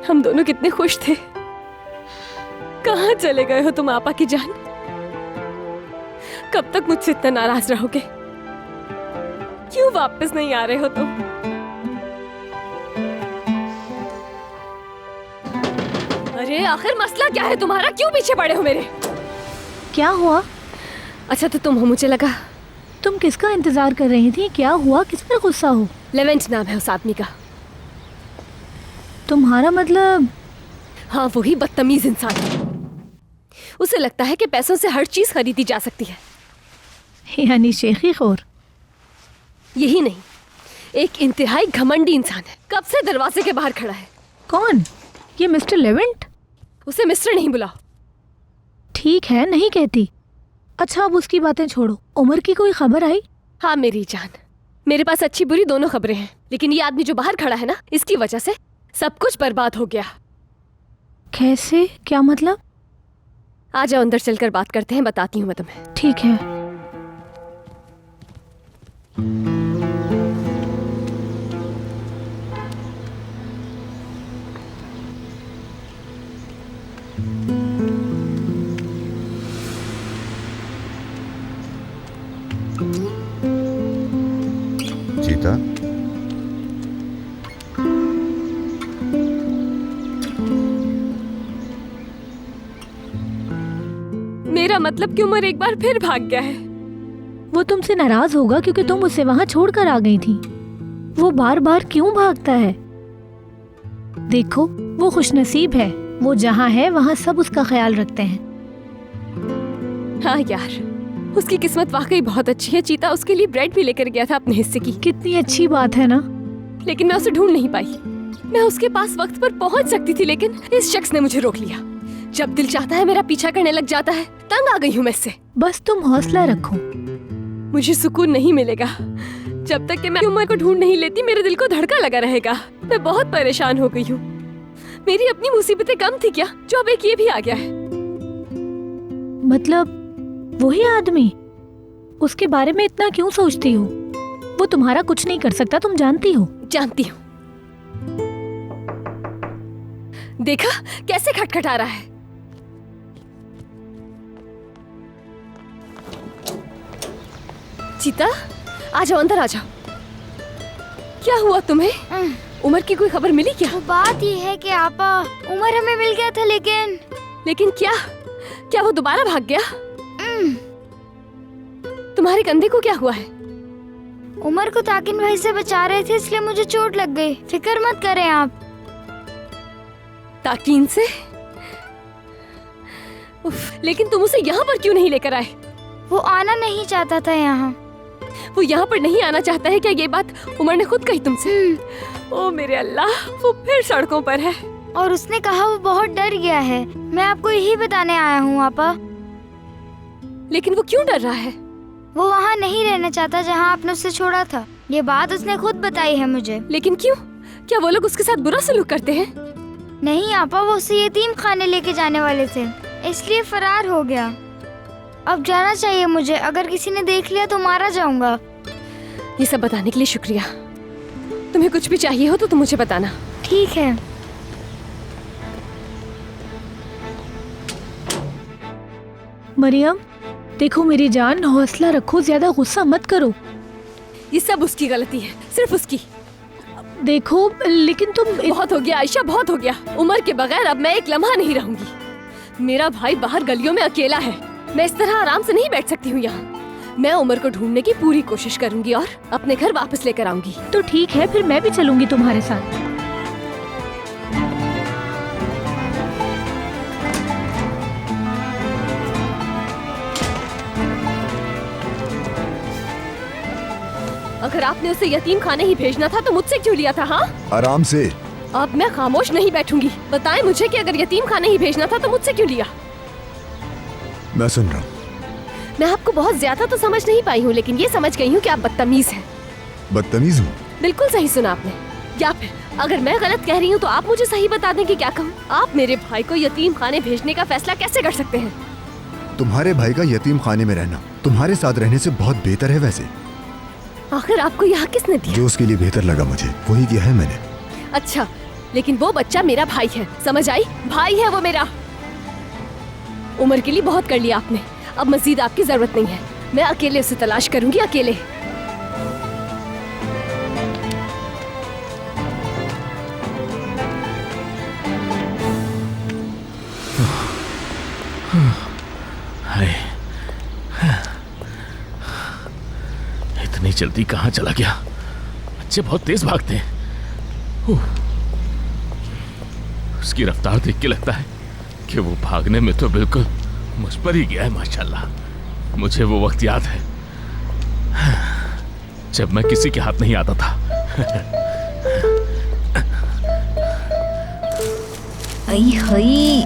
हम दोनों कितने खुश थे। कहाँ चले गए हो तुम आपा की जान? कब तक मुझसे इतना नाराज रहोगे? क्यों वापस नहीं आ रहे हो तुम? अरे आखिर मसला क्या है तुम्हारा? क्यों पीछे पड़े हो मेरे? क्या हुआ? अच्छा तो तुम हो, मुझे लगा। तुम किसका इंतजार कर रही थी? क्या हुआ? किस पर गुस्सा हो? लेवेंट नाम है उस आदमी का। तुम्हारा मतलब? हाँ, वही बदतमीज इंसान। उसे लगता है कि पैसों से हर चीज खरीदी जा सकती है। यानी शेखी खोर? यही नहीं, एक इंतहाई घमंडी इंसान है। कब से दरवाजे के बाहर खड़ा है। कौन? ये मिस्टर लेवेंट? उसे मिस्टर नहीं बुलाओ। ठीक है, नहीं कहती। अच्छा अब उसकी बातें छोड़ो। उमर की कोई खबर आई? हाँ मेरी जान, मेरे पास अच्छी बुरी दोनों खबरें हैं। लेकिन ये आदमी जो बाहर खड़ा है ना, इसकी वजह से सब कुछ बर्बाद हो गया। कैसे? क्या मतलब? आ जाओ अंदर चलकर बात करते हैं, बताती हूँ मैं तुम्हें। ठीक है। चीता, मेरा मतलब कि उमर एक बार फिर भाग गया है। वो तुमसे नाराज होगा क्योंकि तुम उसे वहां छोड़कर आ गई थी। वो बार बार क्यों भागता है? देखो, वो खुशनसीब है। वो जहाँ है वहाँ सब उसका ख्याल रखते हैं। हाँ यार, उसकी किस्मत वाकई बहुत अच्छी है। चीता उसके लिए ब्रेड भी लेकर गया था अपने हिस्से की। कितनी अच्छी बात है ना। लेकिन मैं उसे ढूंढ नहीं पाई। मैं उसके पास वक्त पर पहुंच सकती थी, लेकिन इस शख्स ने मुझे रोक लिया। जब दिल चाहता है मेरा पीछा करने लग जाता है। तंग आ गई हूँ मैं इससे। बस तुम हौसला रखो। मुझे सुकून नहीं मिलेगा जब तक कि मैं उमर को ढूंढ नहीं लेती। मेरे दिल को धड़का लगा रहेगा। मैं बहुत परेशान हो गई हूँ। मेरी अपनी मुसीबतें कम थी क्या, जो अब एक ये भी आ गया है? मतलब वही आदमी? उसके बारे में इतना क्यों सोचती हो? वो तुम्हारा कुछ नहीं कर सकता, तुम जानती हो। जानती हूँ। देखा कैसे खटखटा रहा है। चीता, आ जाओ, अंदर आ जाओ। क्या हुआ तुम्हें? उमर की कोई खबर मिली क्या? वो बात ये है कि आपा, उमर हमें मिल गया था, लेकिन क्या? क्या वो दोबारा भाग गया? तुम्हारे कंधे को क्या हुआ है? उमर को ताकिन भाई से बचा रहे थे, इसलिए मुझे चोट लग गई। फिक्र मत करें आप। ताकीन से? लेकिन तुम उसे यहाँ पर क्यों नहीं लेकर आए? वो आना नहीं चाहता था यहाँ। वो यहाँ पर नहीं आना चाहता है क्या? ये बात उमर ने खुद कही तुमसे? ओ मेरे अल्लाह, वो फिर सड़कों पर है। और उसने कहा वो बहुत डर गया है। मैं आपको यही बताने आया हूँ आपा। लेकिन वो क्यों डर रहा है? वो वहाँ नहीं रहना चाहता जहाँ आपने उसे छोड़ा था। ये बात उसने खुद बताई है मुझे। लेकिन क्यों? क्या वो लोग उसके साथ बुरा सलूक करते हैं? नहीं आपा, वो उसे यतीम खाने लेके जाने वाले थे, इसलिए फरार हो गया। अब जाना चाहिए मुझे, अगर किसी ने देख लिया तो मारा जाऊंगा। ये सब बताने के लिए शुक्रिया। तुम्हें कुछ भी चाहिए हो तो तुम मुझे बताना। ठीक है। मरियम, देखो मेरी जान, हौसला रखो, ज्यादा गुस्सा मत करो। ये सब उसकी गलती है, सिर्फ उसकी। देखो लेकिन तुम बहुत हो गया आयशा, बहुत हो गया। उमर के बगैर अब मैं एक लम्हा नहीं रहूंगी। मेरा भाई बाहर गलियों में अकेला है, मैं इस तरह आराम से नहीं बैठ सकती हूँ यहाँ। मैं उमर को ढूंढने की पूरी कोशिश करूंगी और अपने घर वापस लेकर आऊंगी। तो ठीक है, फिर मैं भी चलूंगी तुम्हारे साथ। अगर आपने उसे यतीम खाने ही भेजना था तो मुझसे क्यों लिया था? हाँ, आराम से। अब मैं खामोश नहीं बैठूंगी। बताएं मुझे कि अगर यतीम खाने ही भेजना था तो मुझसे क्यों लिया? मैं सुन रहा हूँ। मैं आपको बहुत ज्यादा तो समझ नहीं पाई हूँ, लेकिन ये समझ गई हूँ कि आप बदतमीज हैं। बदतमीज हूँ? बिल्कुल सही सुना आपने। या फिर अगर मैं गलत कह रही हूँ तो आप मुझे सही बता दें कि क्या कहूँ। आप मेरे भाई को यतीम खाने भेजने का फैसला कैसे कर सकते हैं? तुम्हारे भाई का यतीम खाने में रहना तुम्हारे साथ रहने से बहुत बेहतर है। वैसे आखिर आपको यहाँ किसने दिया? जो उसके लिए बेहतर लगा मुझे वही किया है मैंने। अच्छा, लेकिन वो बच्चा मेरा भाई है, समझ आई? भाई है वो मेरा। उमर के लिए बहुत कर लिया आपने, अब मजीद आपकी जरूरत नहीं है। मैं अकेले उसे तलाश करूंगी, अकेले। इतनी जल्दी कहाँ चला गया? बच्चे बहुत तेज भागते हैं। उसकी रफ्तार देख के लगता है कि वो भागने में तो बिल्कुल मुझ पर ही गया है। माशाल्लाह, मुझे वो वक्त याद है जब मैं किसी के हाथ नहीं आता था। आई हई,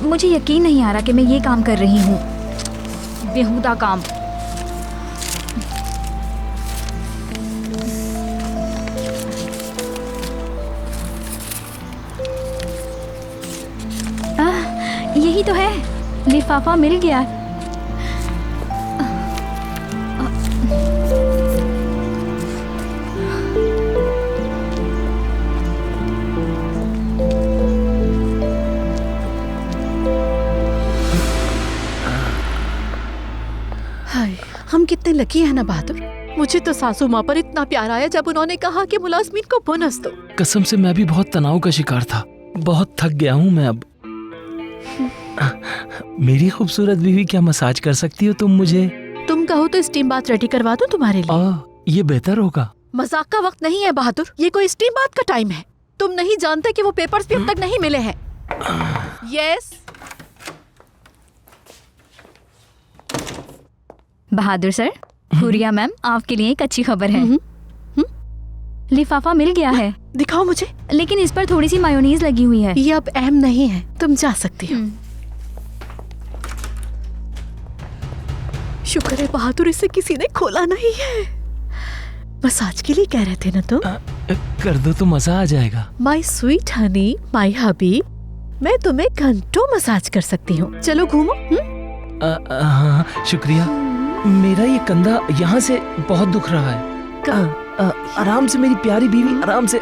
मुझे यकीन नहीं आ रहा कि मैं ये काम कर रही हूँ, बेहुदा काम। यही तो है, लिफाफा मिल गया। हम कितने लकी हैं ना बहादुर। मुझे तो सासू माँ पर इतना प्यार आया जब उन्होंने कहा कि मुलाजमीन को बोनस दो। कसम से मैं भी बहुत तनाव का शिकार था, बहुत थक गया हूँ मैं अब। मेरी खूबसूरत बीवी, क्या मसाज कर सकती हो तुम मुझे? तुम कहो तो स्टीम बाथ रेडी करवा दूं तुम्हारे लिए। ये बेहतर होगा। मजाक का वक्त नहीं है बहादुर, ये कोई स्टीम बाथ का टाइम है। तुम नहीं जानते कि वो पेपर्स भी अब तक नहीं मिले हैं। यस बहादुर सर, हुरिया मैम, आपके लिए एक अच्छी खबर है। लिफाफा मिल गया है। दिखाओ मुझे। लेकिन इस पर थोड़ी सी मायोनीज लगी हुई है। ये अब अहम नहीं है, तुम जा सकती हो। शुक्र है बहादुर, इसे किसी ने खोला नहीं है। मसाज के लिए कह रहे थे ना तुम? कर दो तो मजा आ जाएगा। माई स्वीट हनी, माई हबीब, मैं तुम्हें घंटों मसाज कर सकती हूँ। चलो घूमो। हाँ, शुक्रिया। मेरा ये कंधा यहाँ से बहुत दुख रहा है। आराम से मेरी प्यारी बीवी, आराम से।